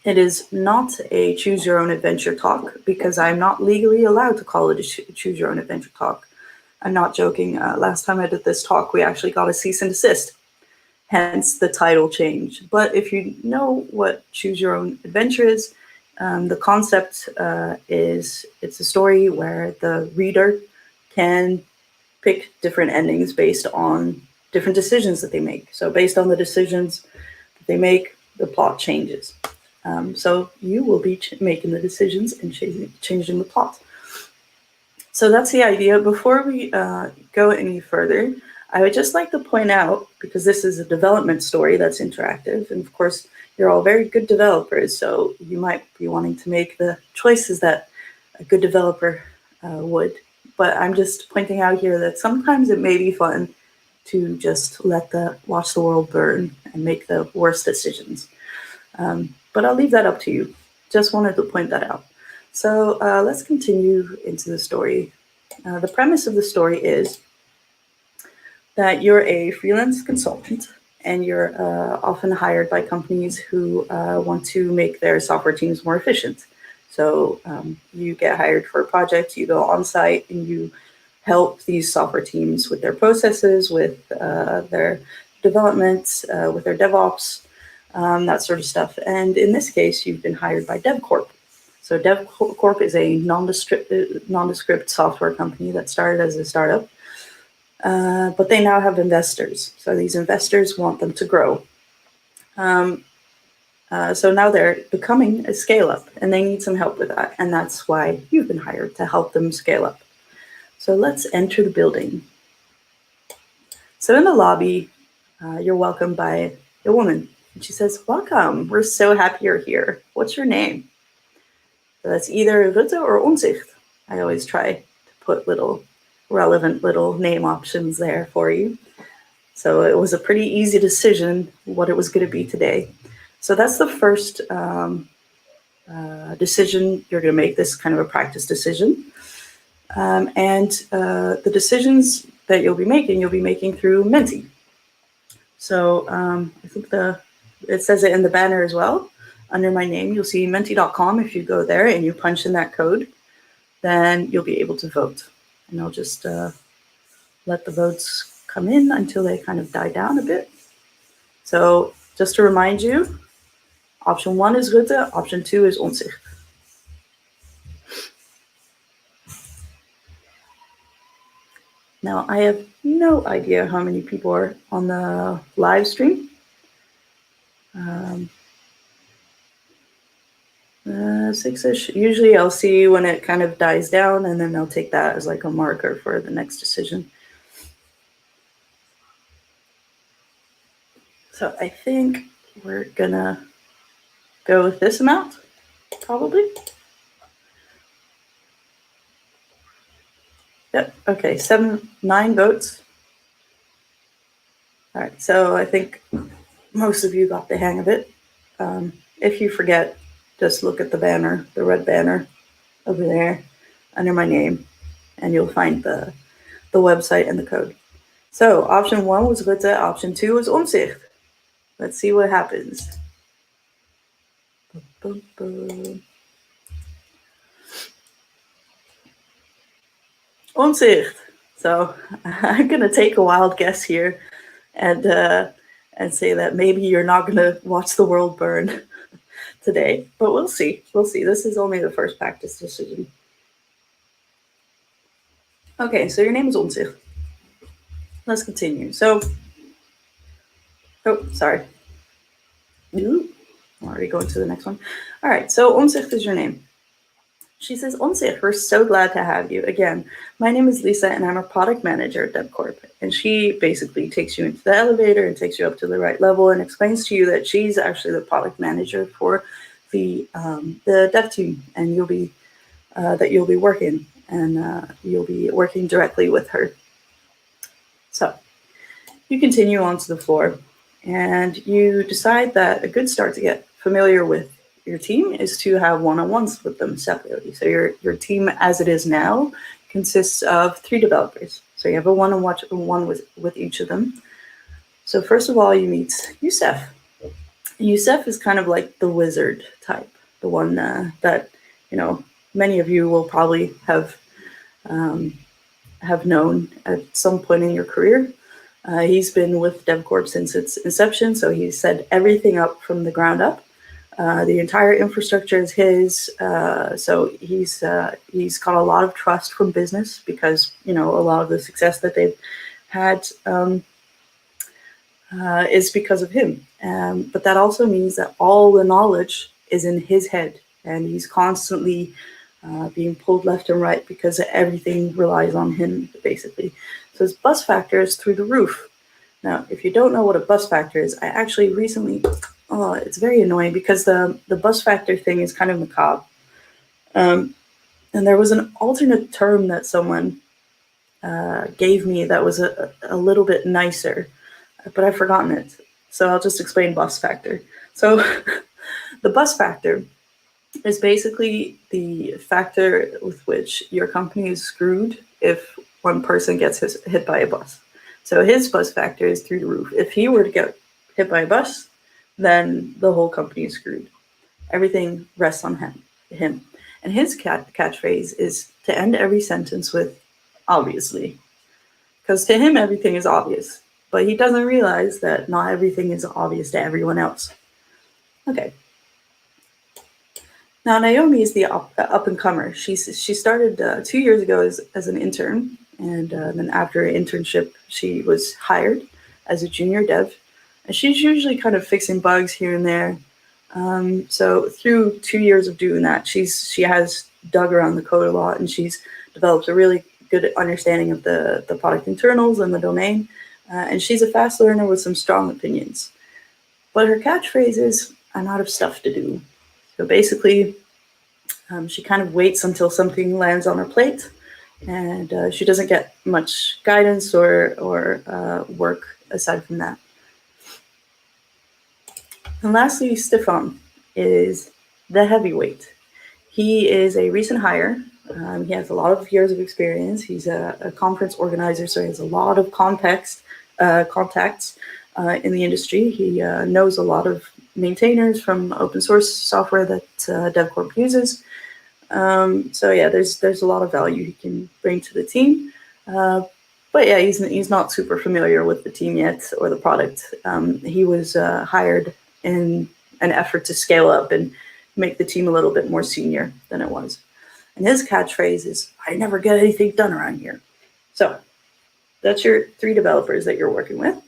It is not a choose your own adventure talk because I'm not legally allowed to call it a choose your own adventure talk. I'm not joking. Last time I did this talk, we actually got a cease and desist, hence the title change. But if you know what choose your own adventure is, the concept is it's a story where the reader can pick different endings based on different decisions that they make. So based on the decisions that they make, the plot changes. So you will be making the decisions and changing the plot. So that's the idea. Before we go any further, I would just like to point out, because this is a development story that's interactive, and of course, you're all very good developers, so you might be wanting to make the choices that a good developer would. But I'm just pointing out here that sometimes it may be fun to just watch the world burn and make the worst decisions. But I'll leave that up to you. Just wanted to point that out. So let's continue into the story. The premise of the story is that you're a freelance consultant and you're often hired by companies who want to make their software teams more efficient. So you get hired for a project, you go on site and you help these software teams with their processes, with their development, with their DevOps, that sort of stuff. And in this case, you've been hired by DevCorp. So DevCorp is a nondescript software company that started as a startup, but they now have investors. So these investors want them to grow. So now they're becoming a scale-up, and they need some help with that. And that's why you've been hired, to help them scale up. So let's enter the building. So in the lobby, you're welcomed by a woman. And she says, "Welcome, we're so happy you're here. What's your name?" So that's either Rutte or Onzicht. I always try to put little relevant little name options there for you. So it was a pretty easy decision what it was going to be today. So that's the first decision you're going to make, this kind of a practice decision. And the decisions that you'll be making through Menti. So I think it says it in the banner as well. Under my name, you'll see menti.com. If you go there and you punch in that code, then you'll be able to vote. And I'll just let the votes come in until they kind of die down a bit. So just to remind you, option 1 is Rutte, option 2 is Onzicht. Now, I have no idea how many people are on the live stream. 6-ish. Usually I'll see when it kind of dies down, and then I'll take that as like a marker for the next decision. So I think we're gonna go with this amount, probably. Yep, okay, 9 votes. All right, so I think most of you got the hang of it. If you forget, just look at the banner, the red banner over there under my name, and you'll find the website and the code. So option 1 was Rutte, option 2 was Omtzigt. Let's see what happens. Boom, boom, boom. Omtzigt. So I'm gonna take a wild guess here, and say that maybe you're not gonna watch the world burn today, but we'll see. We'll see. This is only the first practice decision. Okay, so your name is Omtzigt. Let's continue. So, oh, sorry. Ooh, I'm already going to the next one. All right, so Omtzigt is your name. She says, Omtzigt, we're so glad to have you. Again, my name is Lisa, and I'm a product manager at DevCorp. And she basically takes you into the elevator and takes you up to the right level and explains to you that she's actually the product manager for the dev team, and you'll be working, and you'll be working directly with her. So you continue onto the floor, and you decide that a good start to get familiar with your team is to have one-on-ones with them separately. So your team, as it is now, consists of 3 developers. So you have a one-on-one with each of them. So first of all, you meet Youssef. Youssef is kind of like the wizard type, the one that many of you will probably have known at some point in your career. He's been with DevCorp since its inception, so he set everything up from the ground up. The entire infrastructure is his, so he's got a lot of trust from business because a lot of the success that they've had is because of him. But that also means that all the knowledge is in his head, and he's constantly being pulled left and right because everything relies on him, basically. So his buzz factor is through the roof. Now, if you don't know what a buzz factor is, I actually recently, it's very annoying because the buzz factor thing is kind of macabre. And there was an alternate term that someone gave me that was a little bit nicer, but I've forgotten it. So I'll just explain buzz factor. So the buzz factor is basically the factor with which your company is screwed if one person gets hit by a bus. So his buzz factor is through the roof. If he were to get hit by a bus, then the whole company is screwed. Everything rests on him. And his catchphrase is to end every sentence with, obviously. Because to him, everything is obvious. But he doesn't realize that not everything is obvious to everyone else. Okay. Now, Naomi is the up-and-comer. She started 2 years ago as an intern, and then after an internship, she was hired as a junior dev. And she's usually kind of fixing bugs here and there. So through 2 years of doing that, she has dug around the code a lot, and she's developed a really good understanding of the product internals and the domain. And she's a fast learner with some strong opinions. But her catchphrase is, I'm out of stuff to do. So basically, she kind of waits until something lands on her plate, and she doesn't get much guidance or work aside from that. And lastly, Stefan is the heavyweight. He is a recent hire. He has a lot of years of experience. He's a conference organizer, so he has a lot of contacts in the industry. He knows a lot of maintainers from open source software that DevCorp uses. So yeah, there's a lot of value he can bring to the team. But yeah, he's not super familiar with the team yet or the product. He was hired in an effort to scale up and make the team a little bit more senior than it was. And his catchphrase is, I never get anything done around here. So that's your 3 developers that you're working with.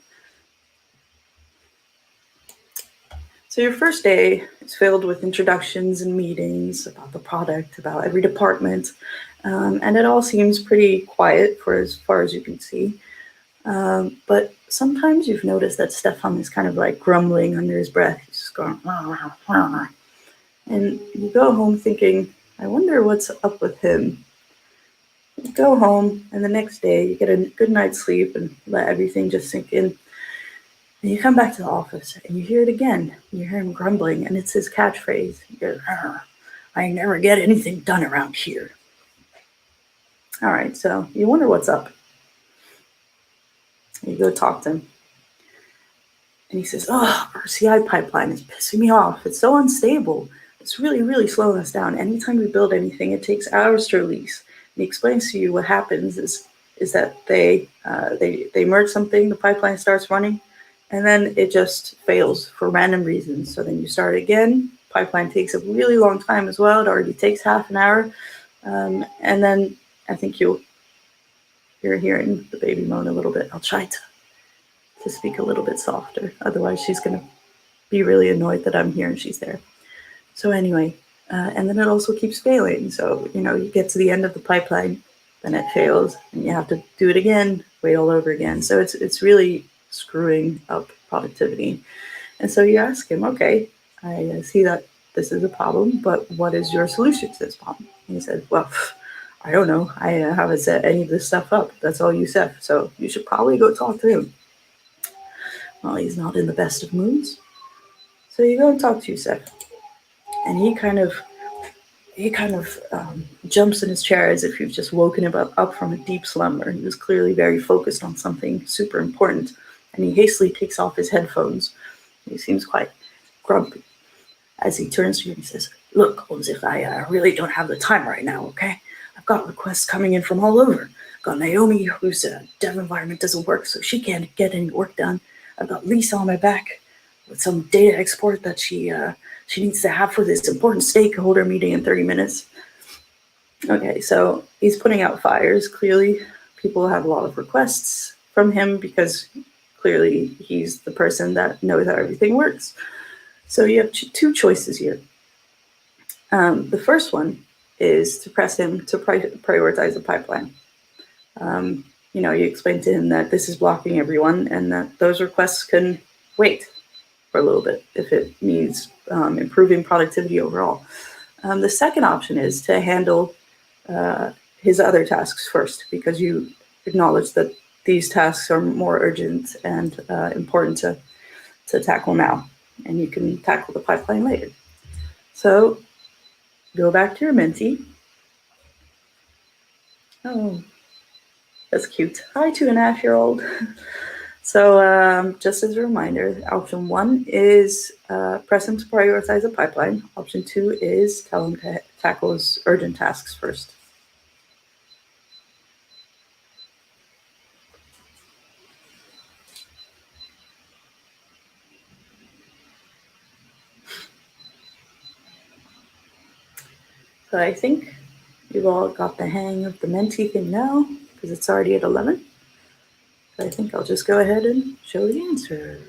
So your first day is filled with introductions and meetings about the product, about every department, and it all seems pretty quiet for as far as you can see. But sometimes you've noticed that Stefan is kind of like grumbling under his breath. He's just going, rah, rah, rah. And you go home thinking, I wonder what's up with him. You go home, and the next day you get a good night's sleep and let everything just sink in. And you come back to the office, and you hear it again. You hear him grumbling, and it's his catchphrase. He goes, I never get anything done around here. All right, so you wonder what's up. You go talk to him. And he says, our CI pipeline is pissing me off. It's so unstable. It's really, really slowing us down. Anytime we build anything, it takes hours to release. And he explains to you what happens is that they merge something, the pipeline starts running, and then it just fails for random reasons. So then you start again. Pipeline takes a really long time as well. It already takes half an hour. And then I think you're hearing the baby moan a little bit. I'll try to speak a little bit softer. Otherwise, she's going to be really annoyed that I'm here and she's there. So anyway, and then it also keeps failing. So, you get to the end of the pipeline, then it fails, and you have to do it again, wait all over again. So it's really screwing up productivity. And so you ask him, okay, I see that this is a problem, but what is your solution to this problem? And he said, well, I don't know. I haven't set any of this stuff up. That's all you said. So you should probably go talk to him. Well, he's not in the best of moods. So you go and talk to Yusef. And he kind of jumps in his chair as if you've just woken him up from a deep slumber. He was clearly very focused on something super important. And he hastily takes off his headphones. He seems quite grumpy as he turns to you and says, look, Onzich, I really don't have the time right now, okay? I've got requests coming in from all over. I've got Naomi, whose dev environment doesn't work, so she can't get any work done. I've got Lisa on my back with some data export that she needs to have for this important stakeholder meeting in 30 minutes. Okay, so he's putting out fires. Clearly, people have a lot of requests from him because clearly he's the person that knows how everything works. So you have 2 choices here. The first one is to press him to prioritize the pipeline. You explain to him that this is blocking everyone and that those requests can wait for a little bit if it needs improving productivity overall. The second option is to handle his other tasks first, because you acknowledge that these tasks are more urgent and important to tackle now, and you can tackle the pipeline later. So go back to your mentee. Oh, that's cute. Hi, 2.5-year-old. So just as a reminder, option 1 is press him to prioritize the pipeline. Option 2 is tell him to tackle his urgent tasks first. So I think you've all got the hang of the mentee thing now, because it's already at 11. So I think I'll just go ahead and show the answer.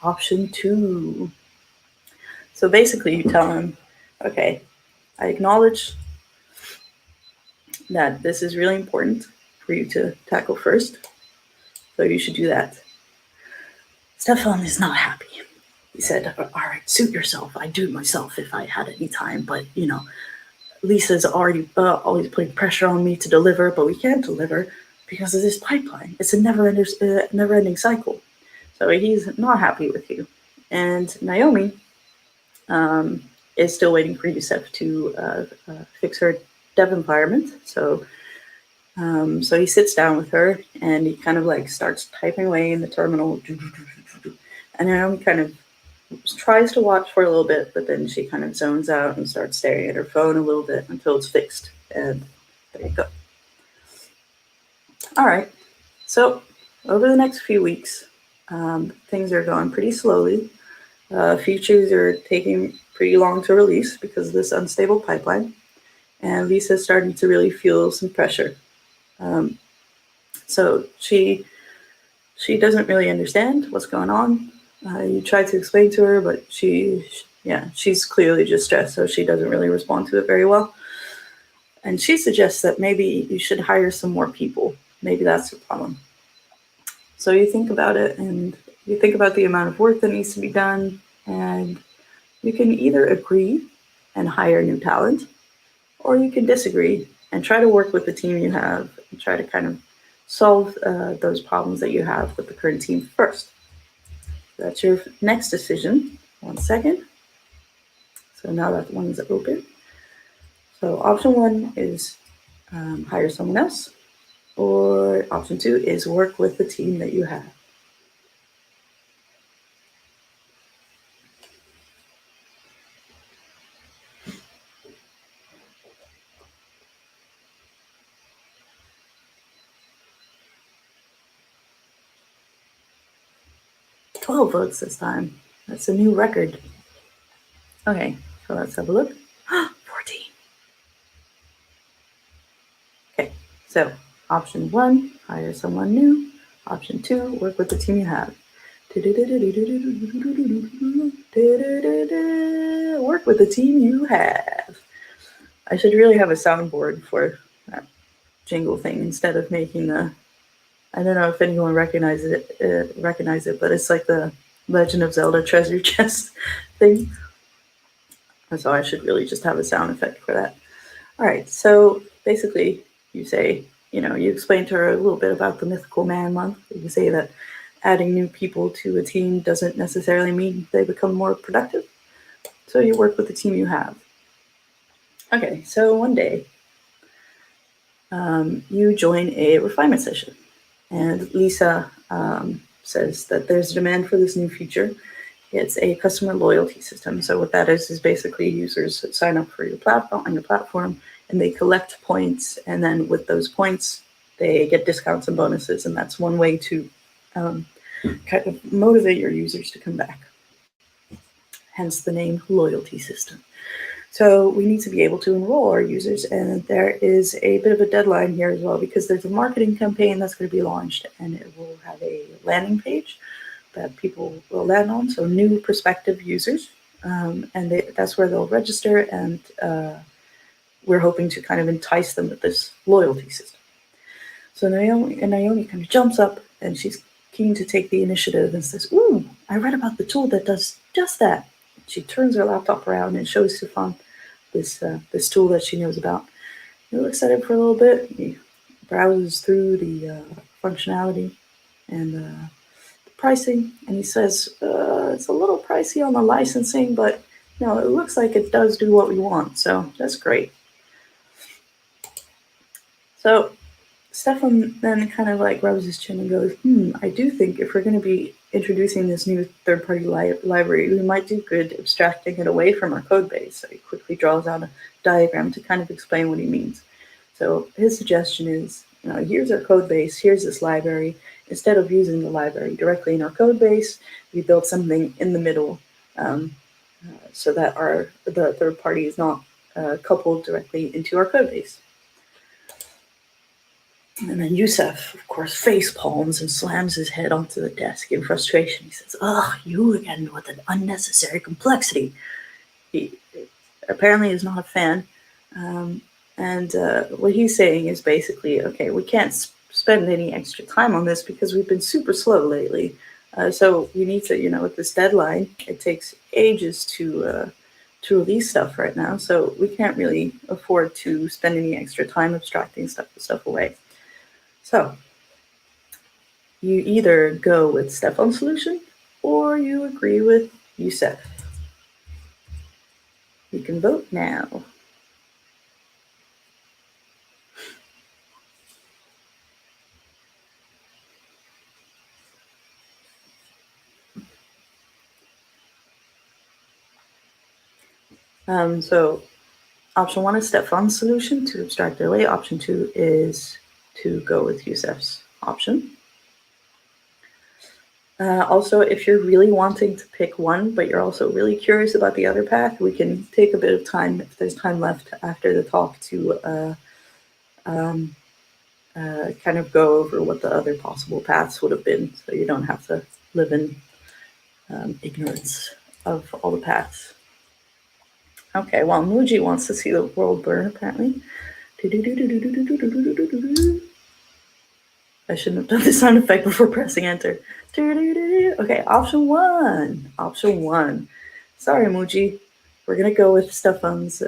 Option 2. So basically you tell him, okay, I acknowledge that this is really important for you to tackle first, so you should do that. Stefan is not happy. He said, all right, suit yourself. I'd do it myself if I had any time, but Lisa's already always putting pressure on me to deliver, but we can't deliver because of this pipeline. It's a never-ending cycle. So he's not happy with you. And Naomi is still waiting for Yusef to fix her dev environment. So he sits down with her and he kind of starts typing away in the terminal. And Naomi kind of tries to watch for a little bit, but then she kind of zones out and starts staring at her phone a little bit until it's fixed. And there you go. All right. So over the next few weeks, things are going pretty slowly. Features are taking pretty long to release because of this unstable pipeline. and Lisa's starting to really feel some pressure. So she doesn't really understand what's going on. You try to explain to her, but she's clearly just stressed, so she doesn't really respond to it very well. And she suggests that maybe you should hire some more people. Maybe that's the problem. So you think about it, and you think about the amount of work that needs to be done, and you can either agree and hire new talent, or you can disagree and try to work with the team you have and try to kind of solve those problems that you have with the current team first. That's your next decision. 1 second. So now that one is open. So option 1 is hire someone else, or option 2 is work with the team that you have. $12 votes this time. That's a new record. Okay, so let's have a look. 14. Okay, so option 1, hire someone new. Option 2, work with the team you have. Work with the team you have. I should really have a soundboard for that jingle thing instead of making the. I don't know if anyone recognizes it, but it's like the Legend of Zelda treasure chest thing. So I should really just have a sound effect for that. All right, so basically you say, you explain to her a little bit about the Mythical Man Month. You say that adding new people to a team doesn't necessarily mean they become more productive. So you work with the team you have. Okay, so one day you join a refinement session, and Lisa says that there's a demand for this new feature. It's a customer loyalty system. So what that is basically users that sign up for your platform on your platform, and they collect points, and then with those points, they get discounts and bonuses, and that's one way to kind of motivate your users to come back. Hence the name loyalty system. So we need to be able to enroll our users, and there is a bit of a deadline here as well, because there's a marketing campaign that's going to be launched, and it will have a landing page that people will land on, so new prospective users, and that's where they'll register, and we're hoping to kind of entice them with this loyalty system. So Naomi kind of jumps up, and she's keen to take the initiative and says, "Ooh, I read about the tool that does just that." She turns her laptop around and shows Stefan this tool that she knows about. He looks at it for a little bit. He browses through the functionality and the pricing, and he says, "It's a little pricey on the licensing, but it looks like it does do what we want, so that's great." So Stefan then kind of like rubs his chin and goes, I do think if we're going to be introducing this new third-party library, we might do good abstracting it away from our code base. So he quickly draws out a diagram to kind of explain what he means. So his suggestion is, here's our code base, here's this library. Instead of using the library directly in our code base, we build something in the middle so that the third party is not coupled directly into our code base. And then Yusuf, of course, face palms and slams his head onto the desk in frustration. He says, "Ugh, you again with an unnecessary complexity." He apparently is not a fan. And what he's saying is basically, okay, we can't spend any extra time on this because we've been super slow lately. So we need to, with this deadline, it takes ages to release stuff right now. So we can't really afford to spend any extra time abstracting stuff away. So you either go with Stefan's solution or you agree with Yusuf. You can vote now. So option 1 is Stefan's solution to abstract it away. Option 2 is to go with Yusuf's option. Also, if you're really wanting to pick one, but you're also really curious about the other path, we can take a bit of time, if there's time left after the talk, to kind of go over what the other possible paths would have been, so you don't have to live in ignorance of all the paths. Okay, well, Muji wants to see the world burn, apparently. I shouldn't have done the sound effect before pressing enter. Okay, option one. Sorry, Muji. We're gonna go with Stefan's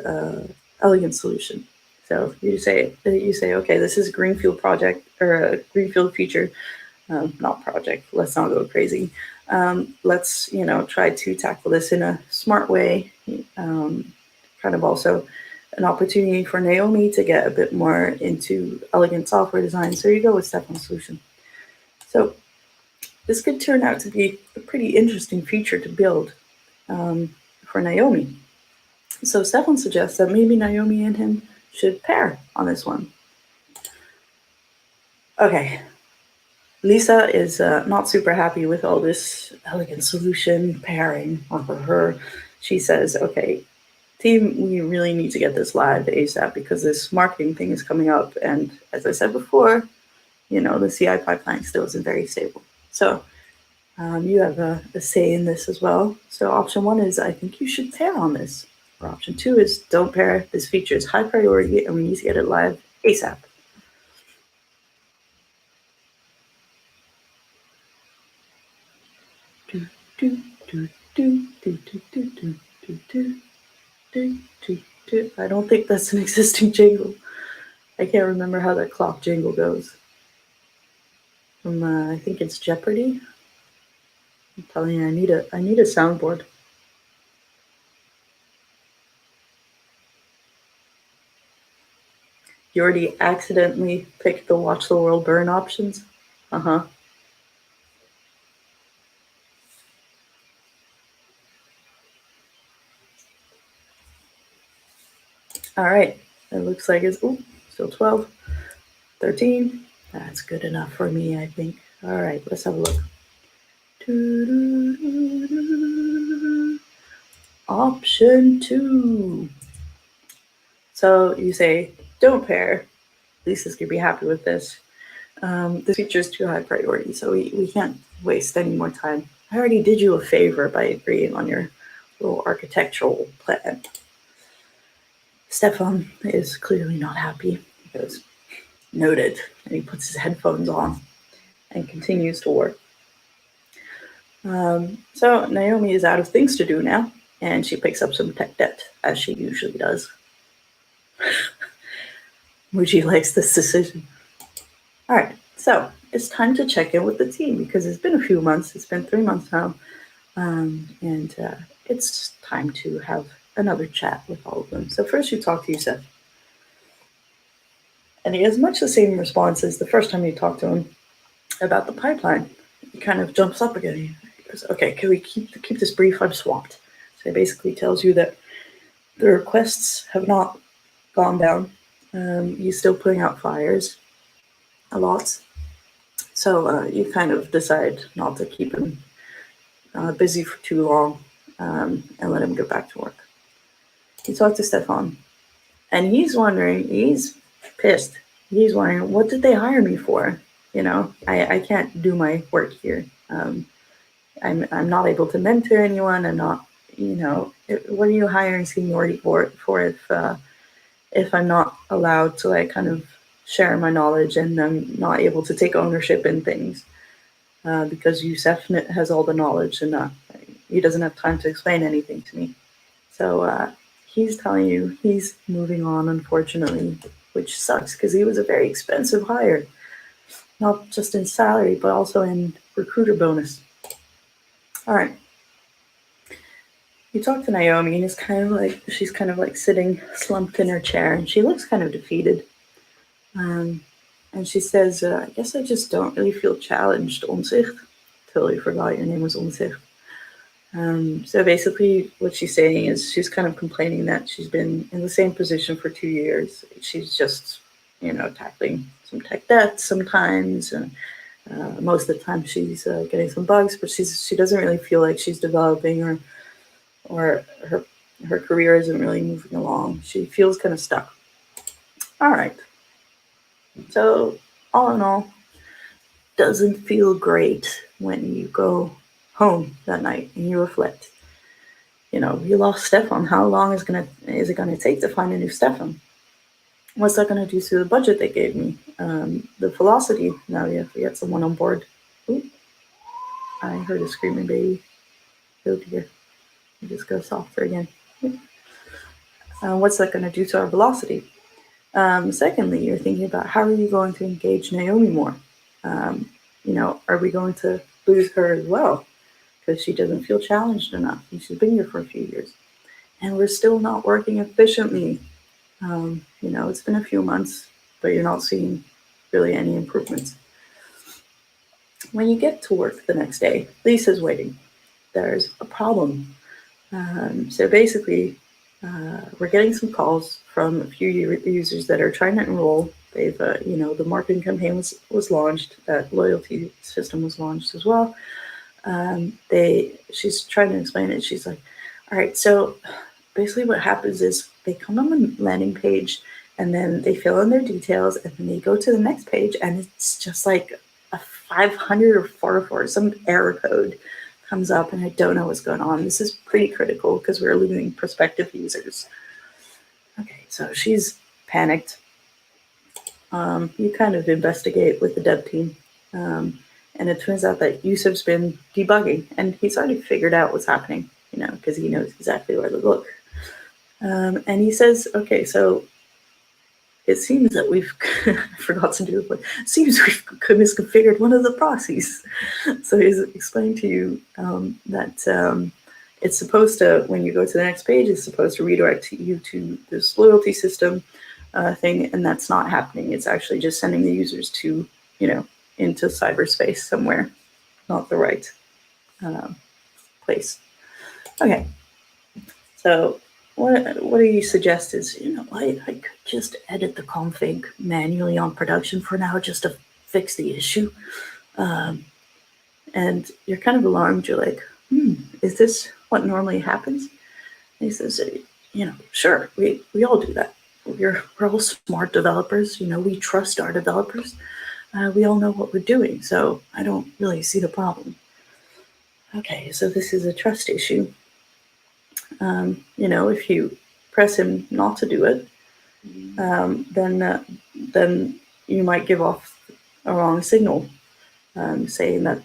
elegant solution. So you say, okay, this is a greenfield project or a greenfield feature, not project. Let's not go crazy. Let's try to tackle this in a smart way. Kind of also an opportunity for Naomi to get a bit more into elegant software design. So you go with Stefan's solution. So this could turn out to be a pretty interesting feature to build for Naomi. So Stefan suggests that maybe Naomi and him should pair on this one. Okay. Lisa is not super happy with all this elegant solution pairing for her. She says, okay, team, we really need to get this live ASAP because this marketing thing is coming up. And as I said before, the CI pipeline still isn't very stable. So you have a say in this as well. So option one is, I think you should pair on this. Or option two is, don't pair. This feature is high priority and we need to get it live ASAP. I don't think that's an existing jingle. I can't remember how that clock jingle goes. From I think it's Jeopardy. I'm telling you, I need a soundboard. You already accidentally picked the watch the world burn options? Uh-huh. All right, it looks like it's, still 12, 13. That's good enough for me, I think. All right, let's have a look. Option two. So you say, don't pair. Lisa's gonna be happy with this. This feature is too high priority, so we can't waste any more time. I already did you a favor by agreeing on your little architectural plan. Stefan is clearly not happy. He goes, noted, and he puts his headphones on and continues to work. So Naomi is out of things to do now, and she picks up some tech debt, as she usually does. Muji likes this decision. All right, so it's time to check in with the team because it's been a few months. It's been 3 months now, and it's time to have another chat with all of them. So first you talk to Youssef. And he has much the same response as the first time you talked to him about the pipeline. He kind of jumps up again. He goes, okay, can we keep this brief? I'm swamped. So he basically tells you that the requests have not gone down. He's still putting out fires a lot. So you kind of decide not to keep him busy for too long and let him get back to work. You talk to Stefan, and he's wondering, he's pissed. He's wondering, what did they hire me for? I can't do my work here. I'm not able to mentor anyone. I'm not, what are you hiring seniority for if I'm not allowed to kind of share my knowledge and I'm not able to take ownership in things because Youssef has all the knowledge and he doesn't have time to explain anything to me. So he's telling you he's moving on, unfortunately, which sucks because he was a very expensive hire, not just in salary, but also in recruiter bonus. All right. You talk to Naomi, and she's kind of like sitting slumped in her chair, and she looks kind of defeated. And she says, I guess I just don't really feel challenged, Omzicht. Totally forgot your name was Omzicht. So basically what she's saying is she's kind of complaining that she's been in the same position for 2 years. She's just, tackling some tech debt sometimes. And Most of the time she's getting some bugs, but she doesn't really feel like she's developing, or her career isn't really moving along. She feels kind of stuck. All right. So all in all, doesn't feel great when you go home that night and you reflect. You know, you lost Stefan. How long is it gonna take to find a new Stefan? What's that gonna do to the budget they gave me? The velocity. Now you have to get someone on board. Ooh, I heard a screaming baby. Oh dear. It just goes softer again. What's that gonna do to our velocity? Secondly, you're thinking about how are you going to engage Naomi more? You know, are we going to lose her as well? Because she doesn't feel challenged enough, and she's been here for a few years. And we're still not working efficiently. You know, it's been a few months, but you're not seeing really any improvements. When you get to work the next day, Lisa's waiting. There's a problem. So basically, we're getting some calls from a few users that are trying to enroll. They've, you know, the marketing campaign was launched. That loyalty system was launched as well. She's trying to explain it. She's like, all right, so basically what happens is they come on the landing page and then they fill in their details and then they go to the next page and it's just like a 500 or 404, some error code comes up and I don't know what's going on. This is pretty critical because we're losing prospective users. Okay, so she's panicked. You kind of investigate with the dev team. And it turns out that Yusuf's been debugging and he's already figured out what's happening, you know, because he knows exactly where to look. And he says, okay, so it seems that we've, I forgot to do it, but it seems we've misconfigured one of the proxies. So he's explaining to you that it's supposed to, when you go to the next page, it's supposed to redirect you to this loyalty system thing, and that's not happening. It's actually just sending the users to, you know, into cyberspace somewhere, not the right place. Okay, so what do you suggest is, you know, I could just edit the config manually on production for now just to fix the issue. And you're kind of alarmed. You're like, is this what normally happens? And he says, you know, sure, we all do that. We're all smart developers. You know, we trust our developers. We all know what we're doing, so I don't really see the problem. Okay, so this is a trust issue. You know, if you press him not to do it, then you might give off a wrong signal, saying that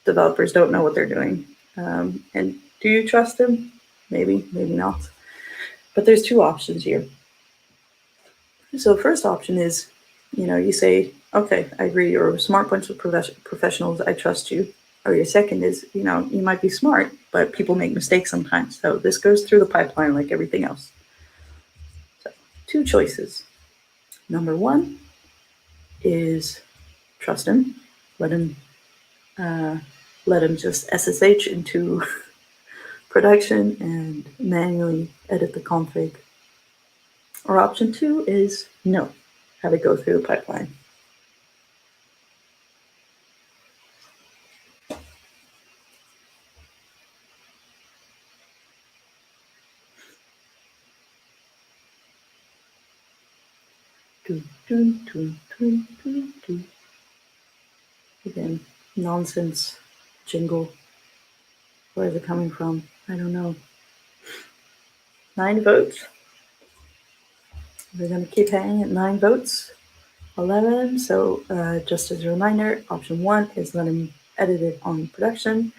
developers don't know what they're doing. And do you trust him? Maybe, maybe not. But there's two options here. So first option is, you know, you say, okay, I agree, you're a smart bunch of professionals, I trust you. Or your second is, you know, you might be smart, but people make mistakes sometimes. So this goes through the pipeline like everything else. So two choices. Number one is trust him, let him just SSH into production and manually edit the config. Or option two is no, have it go through the pipeline. Again, nonsense jingle. Where is it coming from? I don't know. 9 votes. We're going to keep hanging at 9 votes. 11. So just as a reminder, option 1 is let him edit it on production.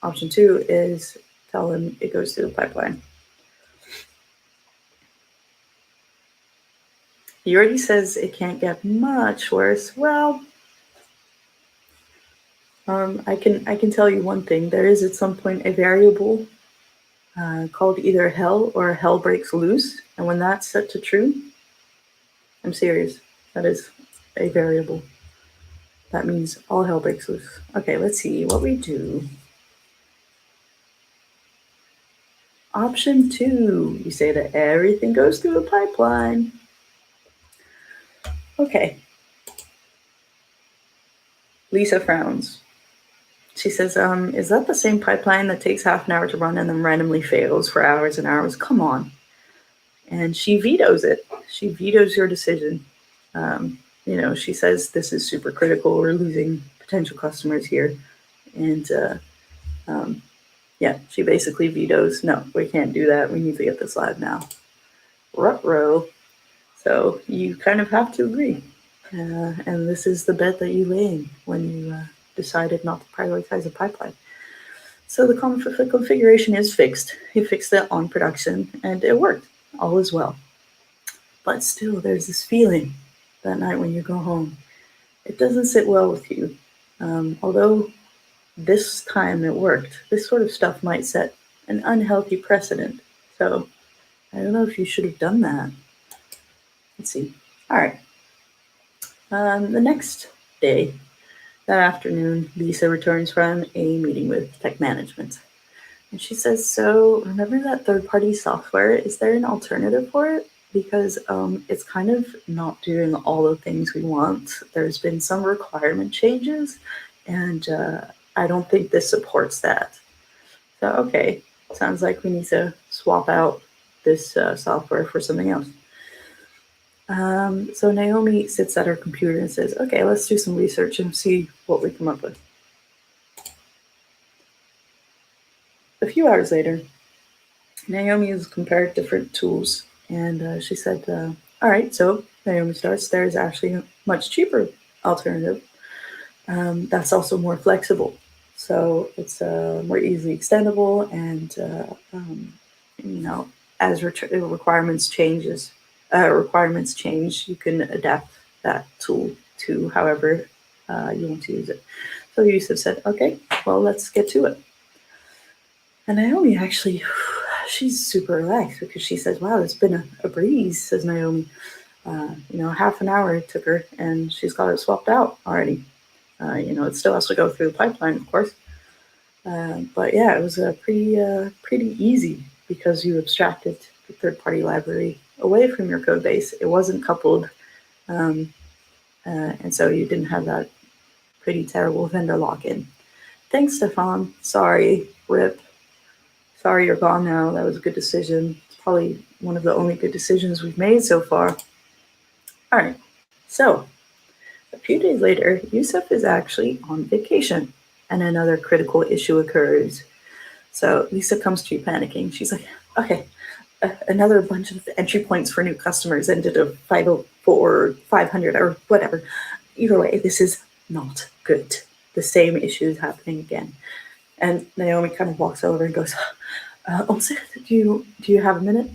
Option 2 is tell him it goes through the pipeline. He already says it can't get much worse. Well, I can tell you one thing. There is at some point a variable called either hell or hell breaks loose. And when that's set to true, I'm serious, that is a variable. That means all hell breaks loose. Okay, let's see what we do. Option 2, you say that everything goes through the pipeline. Okay. Lisa frowns. She says, is that the same pipeline that takes half an hour to run and then randomly fails for hours and hours? Come on. And she vetoes it. She vetoes your decision. She says, this is super critical. We're losing potential customers here. And she basically vetoes, no, we can't do that. We need to get this live now. Ruh-roh. So you kind of have to agree. And this is the bet that you lay when you decided not to prioritize a pipeline. So the configuration is fixed. He fixed it on production, and it worked. All is well. But still, there's this feeling that night when you go home. It doesn't sit well with you. Although this time it worked, this sort of stuff might set an unhealthy precedent. So I don't know if you should have done that. Let's see. All right. The next day, that afternoon, Lisa returns from a meeting with tech management. And she says, so remember that third-party software? Is there an alternative for it? Because it's kind of not doing all the things we want. There's been some requirement changes, and I don't think this supports that. So, okay, sounds like we need to swap out this software for something else. So Naomi sits at her computer and says, okay, let's do some research and see what we come up with. A few hours later, Naomi has compared different tools, and she said, all right, so Naomi starts, there's actually a much cheaper alternative that's also more flexible. So it's more easily extendable, and as requirements change, you can adapt that tool to however you want to use it. So Yusuf said, okay, well, let's get to it. And Naomi actually, she's super relaxed because she says, wow, it's been a breeze, says Naomi. Half an hour it took her, and she's got it swapped out already. It still has to go through the pipeline, of course. But yeah, it was pretty easy because you abstracted the third-party library away from your code base. It wasn't coupled, and so you didn't have that pretty terrible vendor lock-in. Thanks, Stefan. Sorry, RIP. Sorry you're gone now. That was a good decision. It's probably one of the only good decisions we've made so far. All right, so a few days later, Yusuf is actually on vacation, and another critical issue occurs. So Lisa comes to you panicking. She's like, okay, another bunch of entry points for new customers ended up 504 or 500 or whatever. Either way, this is not good. The same issue is happening again. And Naomi kind of walks over and goes, Ilse, do you have a minute?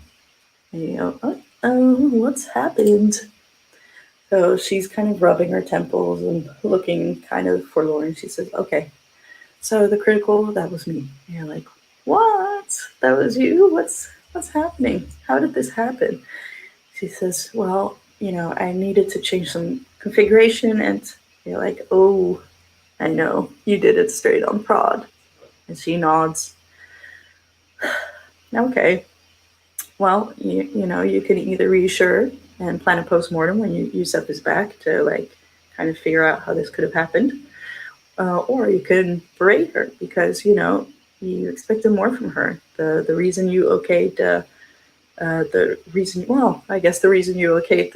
And you go, what's happened? So she's kind of rubbing her temples and looking kind of forlorn. She says, okay, so the critical, that was me. And you're like, what? That was you? What's happening? How did this happen? She says, well, I needed to change some configuration. And you're like, oh, I know, you did it straight on prod. And she nods. Okay. Well, you can either reassure and plan a postmortem when Yusuf is back to kind of figure out how this could have happened. Or you can berate her because, you expected more from her. The reason you okayed the reason you okayed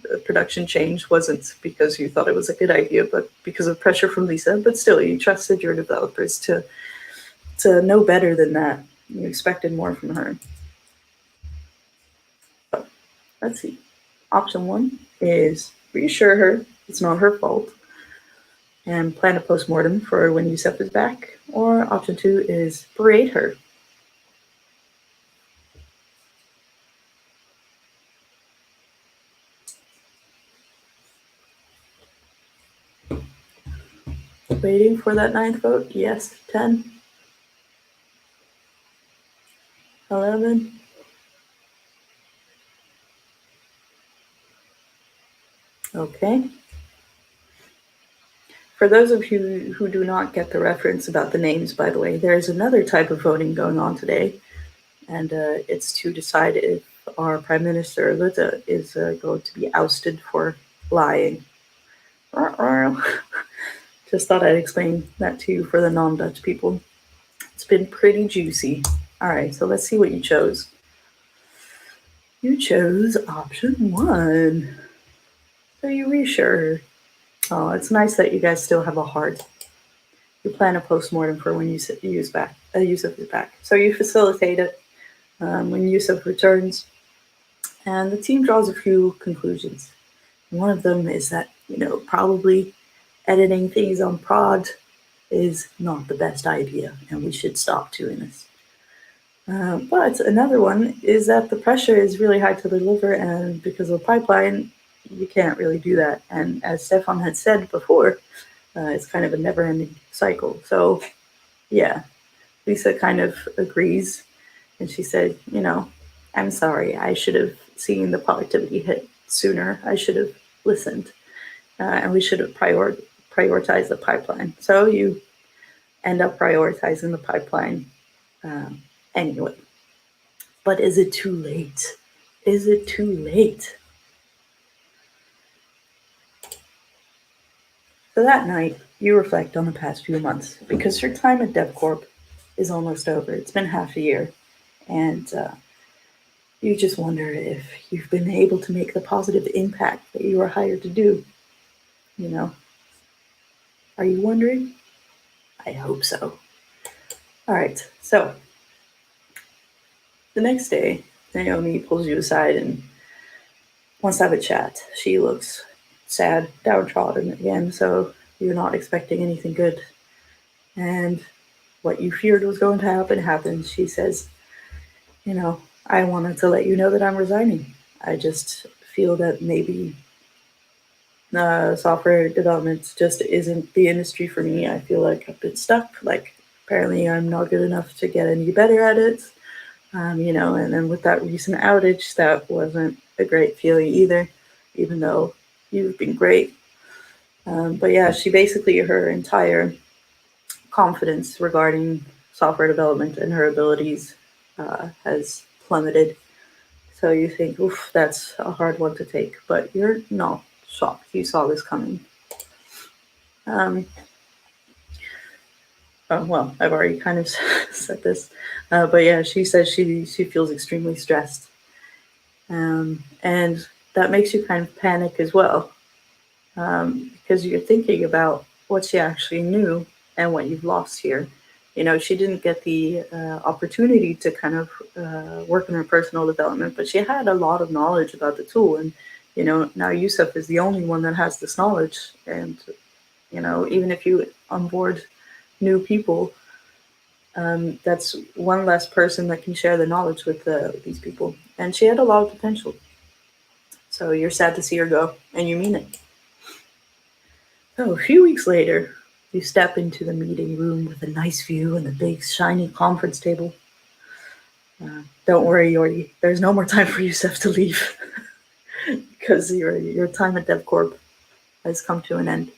the production change wasn't because you thought it was a good idea, but because of pressure from Lisa. But still, you trusted your developers to know better than that. You expected more from her. So, let's see. Option 1 is reassure her it's not her fault and plan a postmortem for when Yusuf is back. Or option 2 is berate her. Waiting for that 9th vote. Yes, 10, 11. Okay. For those of you who do not get the reference about the names, by the way, there's another type of voting going on today, and it's to decide if our Prime Minister, Rutte, is going to be ousted for lying. just thought I'd explain that to you for the non-Dutch people. It's been pretty juicy. All right, so let's see what you chose. You chose option 1. Are you reassured? Oh, it's nice that you guys still have a heart. You plan a post-mortem for when Yusuf is back. So you facilitate it when Yusuf returns. And the team draws a few conclusions. One of them is that, probably editing things on prod is not the best idea, and we should stop doing this. But another one is that the pressure is really high to deliver, and because of the pipeline, you can't really do that. And as Stefan had said before, it's kind of a never-ending cycle. So, yeah, Lisa kind of agrees, and she said, I'm sorry, I should have seen the productivity hit sooner. I should have listened, and we should have prioritized the pipeline. So you end up prioritizing the pipeline anyway. But is it too late? Is it too late? So that night, you reflect on the past few months because your time at DevCorp is almost over. It's been half a year, and you just wonder if you've been able to make the positive impact that you were hired to do. Are you wondering? I hope so. All right, so the next day, Naomi pulls you aside and wants to have a chat. She looks sad, downtrodden again, so you're not expecting anything good. And what you feared was going to happen happens. She says, I wanted to let you know that I'm resigning. I just feel that maybe software development just isn't the industry for me. I feel like I've been stuck. Like, apparently I'm not good enough to get any better at it. And then with that recent outage, that wasn't a great feeling either, even though you've been great. But yeah, she basically, her entire confidence regarding software development and her abilities has plummeted. So you think, oof, that's a hard one to take, but you're not shocked. You saw this coming. Well, I've already kind of said this, but yeah, she says she feels extremely stressed, and that makes you kind of panic as well, because you're thinking about what she actually knew and what you've lost here. She didn't get the opportunity to kind of work in her personal development, but she had a lot of knowledge about the tool, and now Yusuf is the only one that has this knowledge, and even if you onboard new people, that's one less person that can share the knowledge with these people. And she had a lot of potential. So you're sad to see her go, and you mean it. So a few weeks later, you step into the meeting room with a nice view and a big shiny conference table. Don't worry, Yordi, there's no more time for Yusuf to leave because your time at DevCorp has come to an end.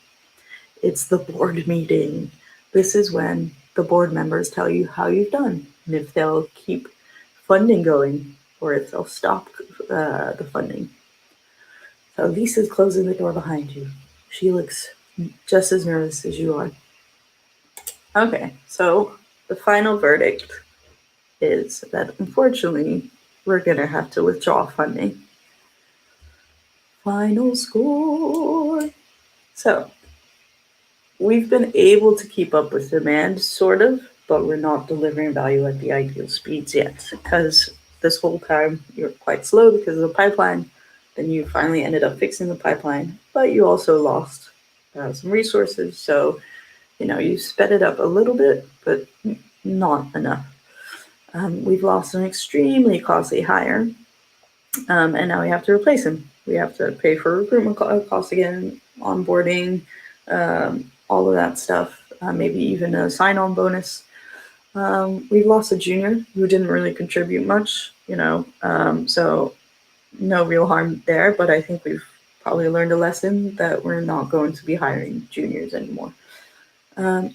It's the board meeting. This is when the board members tell you how you've done, and if they'll keep funding going, or if they'll stop the funding. So Lisa's closing the door behind you. She looks just as nervous as you are. Okay, so the final verdict is that unfortunately, we're gonna have to withdraw funding. Final score. So we've been able to keep up with demand, sort of, but we're not delivering value at the ideal speeds yet, because this whole time you're quite slow because of the pipeline. Then you finally ended up fixing the pipeline, but you also lost some resources. So, you sped it up a little bit, but not enough. We've lost an extremely costly hire, and now we have to replace him. We have to pay for recruitment costs again, onboarding, all of that stuff, maybe even a sign-on bonus. We've lost a junior who didn't really contribute much, so no real harm there, but I think we've probably learned a lesson that we're not going to be hiring juniors anymore. And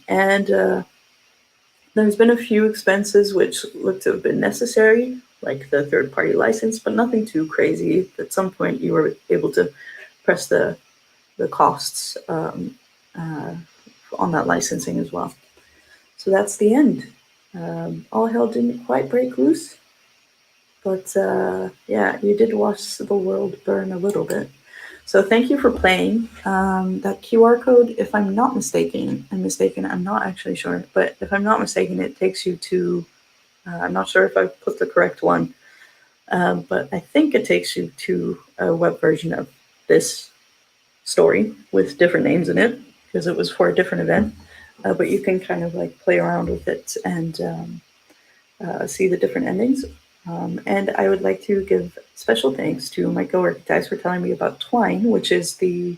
there's been a few expenses which look to have been necessary, like the third-party license, but nothing too crazy. At some point, you were able to press the costs on that licensing as well. So that's the end. All hell didn't quite break loose, but yeah, you did watch the world burn a little bit. So thank you for playing. That QR code, if I'm not mistaken, I'm not actually sure, but if I'm not mistaken, it takes you to, I'm not sure if I put the correct one, but I think it takes you to a web version of this story with different names in it, because it was for a different event. But you can kind of like play around with it and see the different endings. And I would like to give special thanks to my co-architects for telling me about Twine, which is the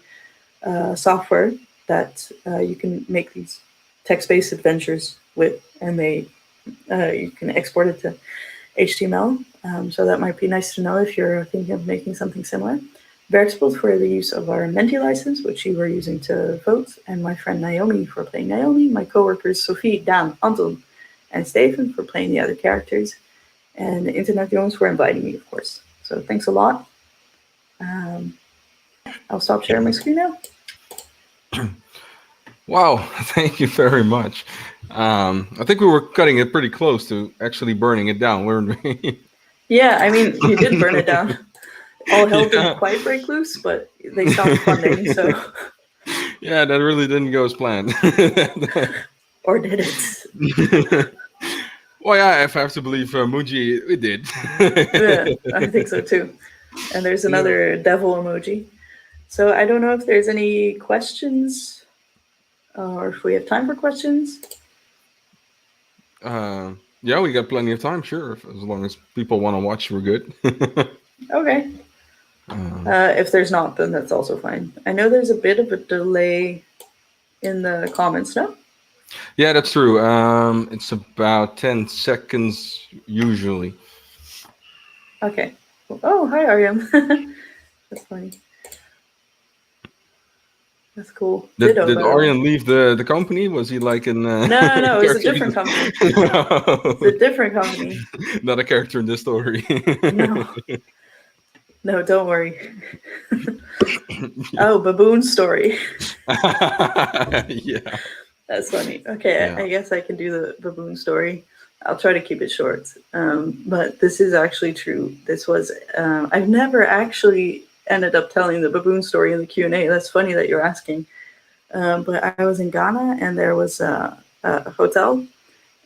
software that you can make these text-based adventures with, and you can export it to HTML. So that might be nice to know if you're thinking of making something similar. Werkspot for the use of our Menti license, which you were using to vote, and my friend Naomi for playing Naomi, my co-workers Sophie, Dan, Anton, and Stefan for playing the other characters, and Internet Jones for inviting me, of course. So thanks a lot. I'll stop sharing my screen now. Wow, thank you very much. I think we were cutting it pretty close to actually burning it down, weren't we? Yeah, I mean, you did burn it down. All hell didn't quite break loose, but they stopped funding, so. Yeah, that really didn't go as planned. Or did it? Well, yeah, if I have to believe Muji, it did. Yeah, I think so too. And there's another devil emoji. So I don't know if there's any questions or if we have time for questions. Yeah, we got plenty of time, sure. As long as people want to watch, we're good. Okay. If there's not, then that's also fine. I know there's a bit of a delay in the comments, no? Yeah, that's true. It's about 10 seconds usually. Okay. Oh, hi, Aryam. That's funny. That's cool. Did Ditto, Aryan leave the company? Was he like in... No, it's a different company. It's a different company. Not a character in this story. No, don't worry. Oh, baboon story. Yeah. That's funny. Okay, Yeah. I guess I can do the baboon story. I'll try to keep it short. But this is actually true. This was, I've never actually ended up telling the baboon story in the Q&A. That's funny that you're asking. But I was in Ghana, and there was a hotel,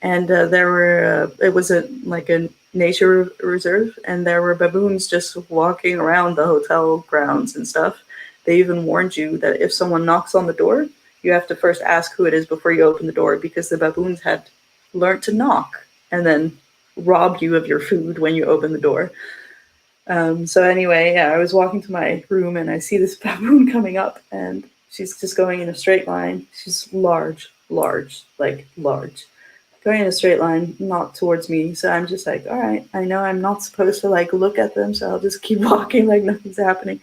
and there were, it was a nature reserve, and there were baboons just walking around the hotel grounds and stuff. They even warned you that if someone knocks on the door, you have to first ask who it is before you open the door, because the baboons had learned to knock and then rob you of your food when you open the door. So anyway, yeah, I was walking to my room and I see this baboon coming up, and she's just going in a straight line. She's large, going in a straight line, not towards me. So I'm just like, all right, I know I'm not supposed to look at them, so I'll just keep walking like nothing's happening.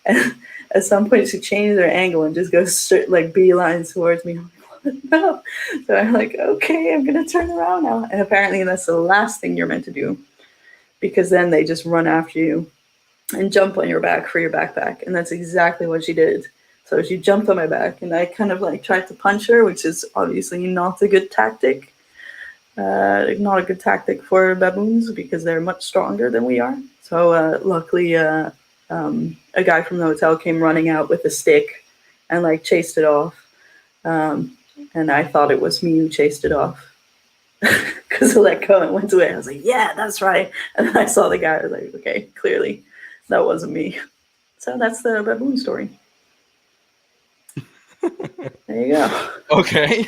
And at some point she changed her angle and just goes straight, beeline towards me. No. So I'm like, okay, I'm gonna turn around now. And apparently that's the last thing you're meant to do, because then they just run after you and jump on your back for your backpack. And that's exactly what she did. So she jumped on my back, and I kind of tried to punch her, which is obviously not a good tactic. Not a good tactic for baboons, because they're much stronger than we are. So luckily a guy from the hotel came running out with a stick and chased it off. And I thought it was me who chased it off, because I let go and went away. I was like, yeah, that's right. And then I saw the guy. I was like, okay, clearly that wasn't me. So that's the baboon story. There you go. Okay.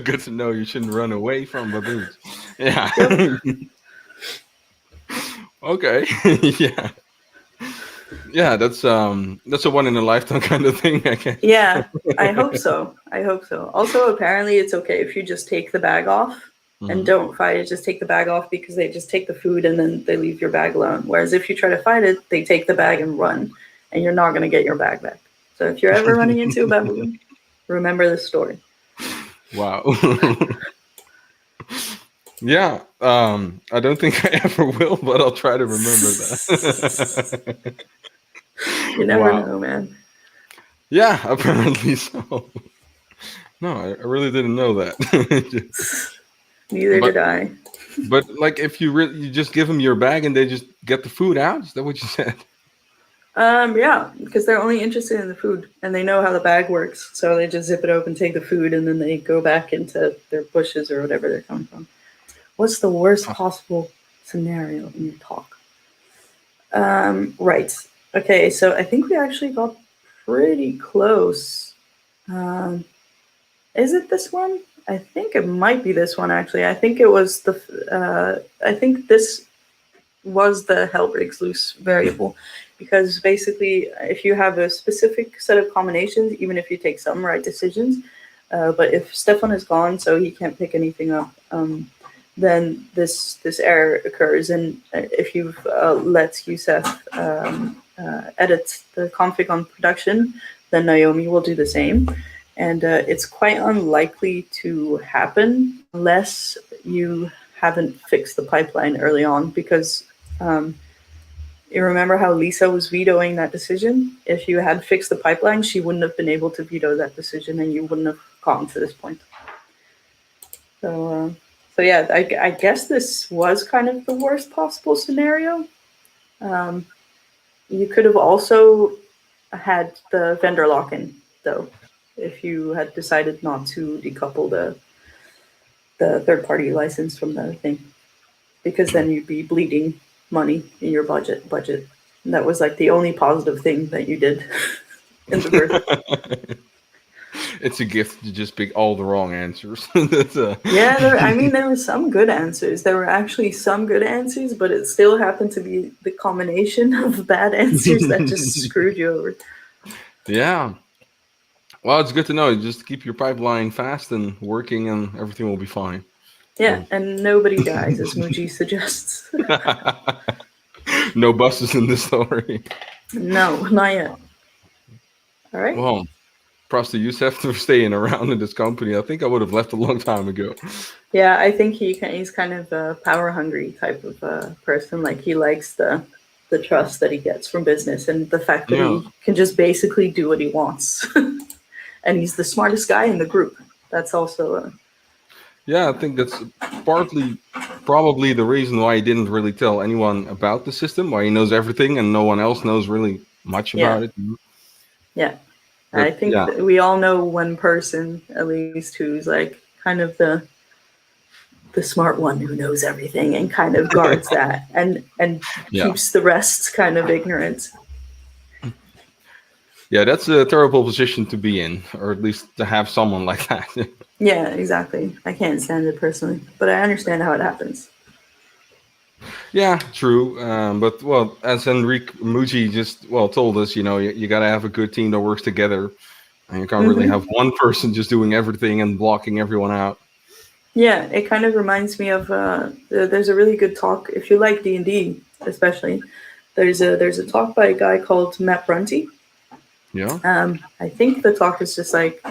Good to know you shouldn't run away from baboons. Yeah. Yep. Okay. Yeah. Yeah, that's a one in a lifetime kind of thing, I guess. Yeah, I hope so. Also, apparently it's okay if you just take the bag off and don't fight it. Just take the bag off, because they just take the food and then they leave your bag alone. Whereas if you try to fight it, they take the bag and run, and you're not going to get your bag back. So if you're ever running into a baboon, remember this story. Wow. Yeah, I don't think I ever will, but I'll try to remember that. You never know, man. Yeah, apparently so. No, I really didn't know that. Neither But- did I. But like, if you just give them your bag and they just get the food out, is that what you said? Yeah, because they're only interested in the food and they know how the bag works. So they just zip it open, take the food, and then they go back into their bushes or whatever they're coming from. What's the worst possible scenario in your talk? Right. Okay, so I think we actually got pretty close. Is it this one? I think it might be this one, actually. I think it was I think this was the hell breaks loose variable, because basically if you have a specific set of combinations, even if you take some right decisions, but if Stefan is gone, so he can't pick anything up, then this error occurs. And if you've let Youssef edit the config on production, then Naomi will do the same. And it's quite unlikely to happen unless you haven't fixed the pipeline early on, because you remember how Lisa was vetoing that decision? If you had fixed the pipeline, she wouldn't have been able to veto that decision and you wouldn't have gotten to this point. So yeah, I guess this was kind of the worst possible scenario. You could have also had the vendor lock-in, though, if you had decided not to decouple the third-party license from the thing, because then you'd be bleeding money in your budget. And that was like the only positive thing that you did in the birth. It's a gift to just pick all the wrong answers. That's Yeah, there were some good answers. There were actually some good answers, but it still happened to be the combination of bad answers that just screwed you over. Yeah. Well, it's good to know. Just keep your pipeline fast and working, and everything will be fine. Yeah, and nobody dies, as Muji suggests. No buses in this story. No, not yet. All right. Well, props to Youssef for staying around in this company. I think I would have left a long time ago. Yeah, I think he's kind of a power hungry type of person. Like, he likes the trust that he gets from business and the fact that he can just basically do what he wants. And he's the smartest guy in the group. That's also Yeah, I think that's probably the reason why he didn't really tell anyone about the system, why he knows everything and no one else knows really much about it. Yeah. But, I think that we all know one person, at least, who's like kind of the smart one who knows everything and kind of guards that and keeps the rest kind of ignorant. Yeah, that's a terrible position to be in, or at least to have someone like that. Yeah, exactly. I can't stand it personally, but I understand how it happens. Yeah, true. But, well, as Henrique Moody just, told us, you got to have a good team that works together. And you can't really have one person just doing everything and blocking everyone out. Yeah, it kind of reminds me of, there's a really good talk, if you like D&D especially, there's a talk by a guy called Matt Brunty. Yeah. I think the talk is just like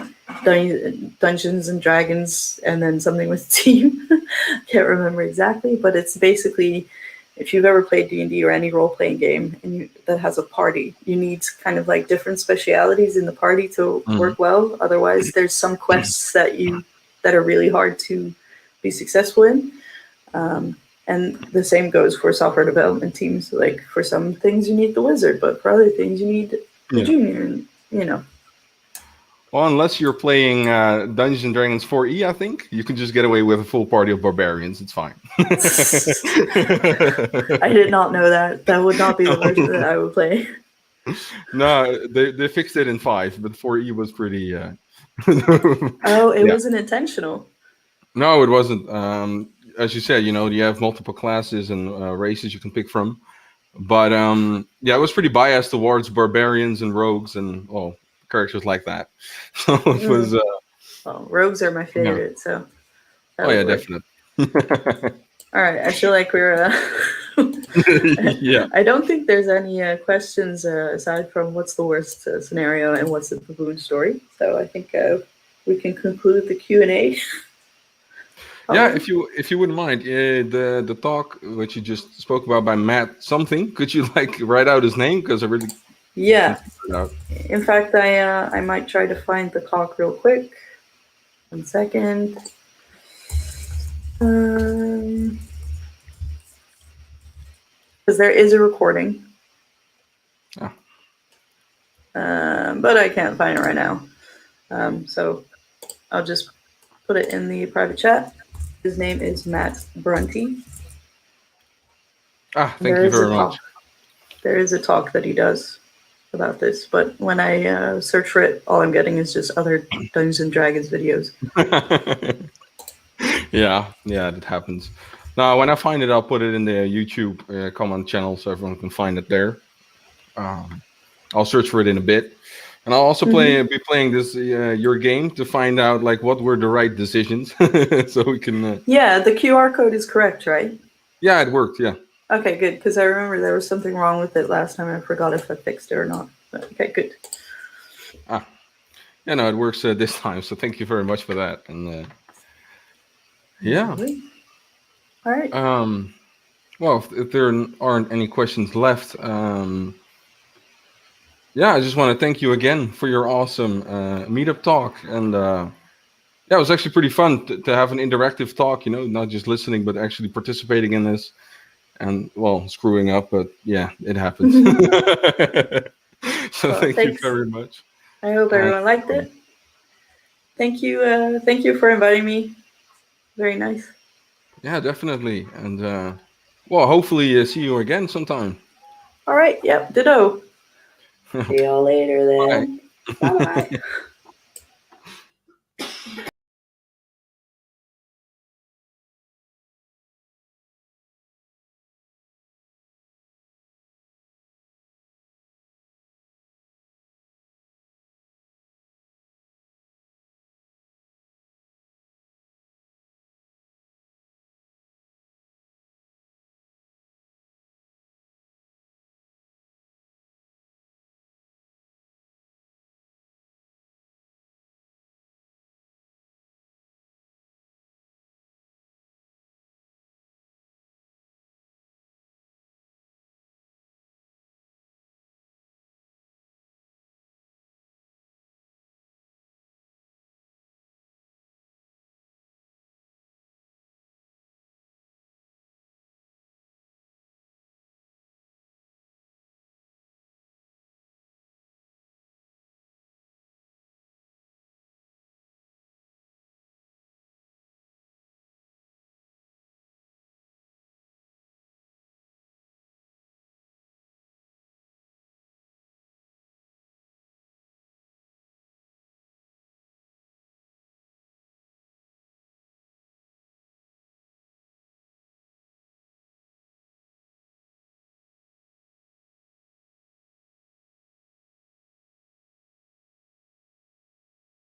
Dungeons and Dragons and then something with team. Can't remember exactly, but it's basically, if you've ever played D&D or any role-playing game and that has a party, you need kind of like different specialities in the party to work well. Otherwise, there's some quests that are really hard to be successful in. And the same goes for software development teams. Like, for some things you need the wizard, but for other things you need the junior, Well, unless you're playing Dungeons and Dragons 4E, I think you can just get away with a full party of barbarians. It's fine. I did not know that. That would not be the version that I would play. No, they fixed it in 5, but 4E was pretty. It wasn't intentional. No, it wasn't. As you said, you have multiple classes and races you can pick from. But it was pretty biased towards barbarians and rogues and characters like that. So it was. Rogues are my favorite. So. Definitely. All right, I feel like we're. Yeah. I don't think there's any questions aside from what's the worst scenario and what's the baboon story. So I think we can conclude the Q&A. Yeah, if you wouldn't mind, the talk which you just spoke about by Matt something, could you write out his name, because I really in fact I might try to find the talk real quick. 1 second. Because there is a recording. Ah. But I can't find it right now. So I'll just put it in the private chat. His name is Matt Brunty. Thank you very much. There is a talk that he does about this, but when I search for it, all I'm getting is just other Dungeons and Dragons videos. Yeah, that happens. Now, when I find it, I'll put it in the YouTube comment channel so everyone can find it there. I'll search for it in a bit, and I'll also be playing this your game to find out like what were the right decisions, so we can. Yeah, the QR code is correct, right? Yeah, it worked. Yeah. Okay, good. Because I remember there was something wrong with it last time. I forgot if I fixed it or not. But, okay, good. Yeah, no, it works this time. So thank you very much for that. And yeah. All right. Well, if there aren't any questions left, yeah, I just want to thank you again for your awesome meetup talk. And yeah, it was actually pretty fun to have an interactive talk, you know, not just listening, but actually participating in this. And, well, screwing up, but yeah, it happens. So Well, thank you thanks. very much. I hope everyone liked it. Thank you for inviting me. Very nice. Yeah, definitely. And, well, hopefully see you again sometime. All right. Yep. Ditto. See y'all later then. Bye-bye.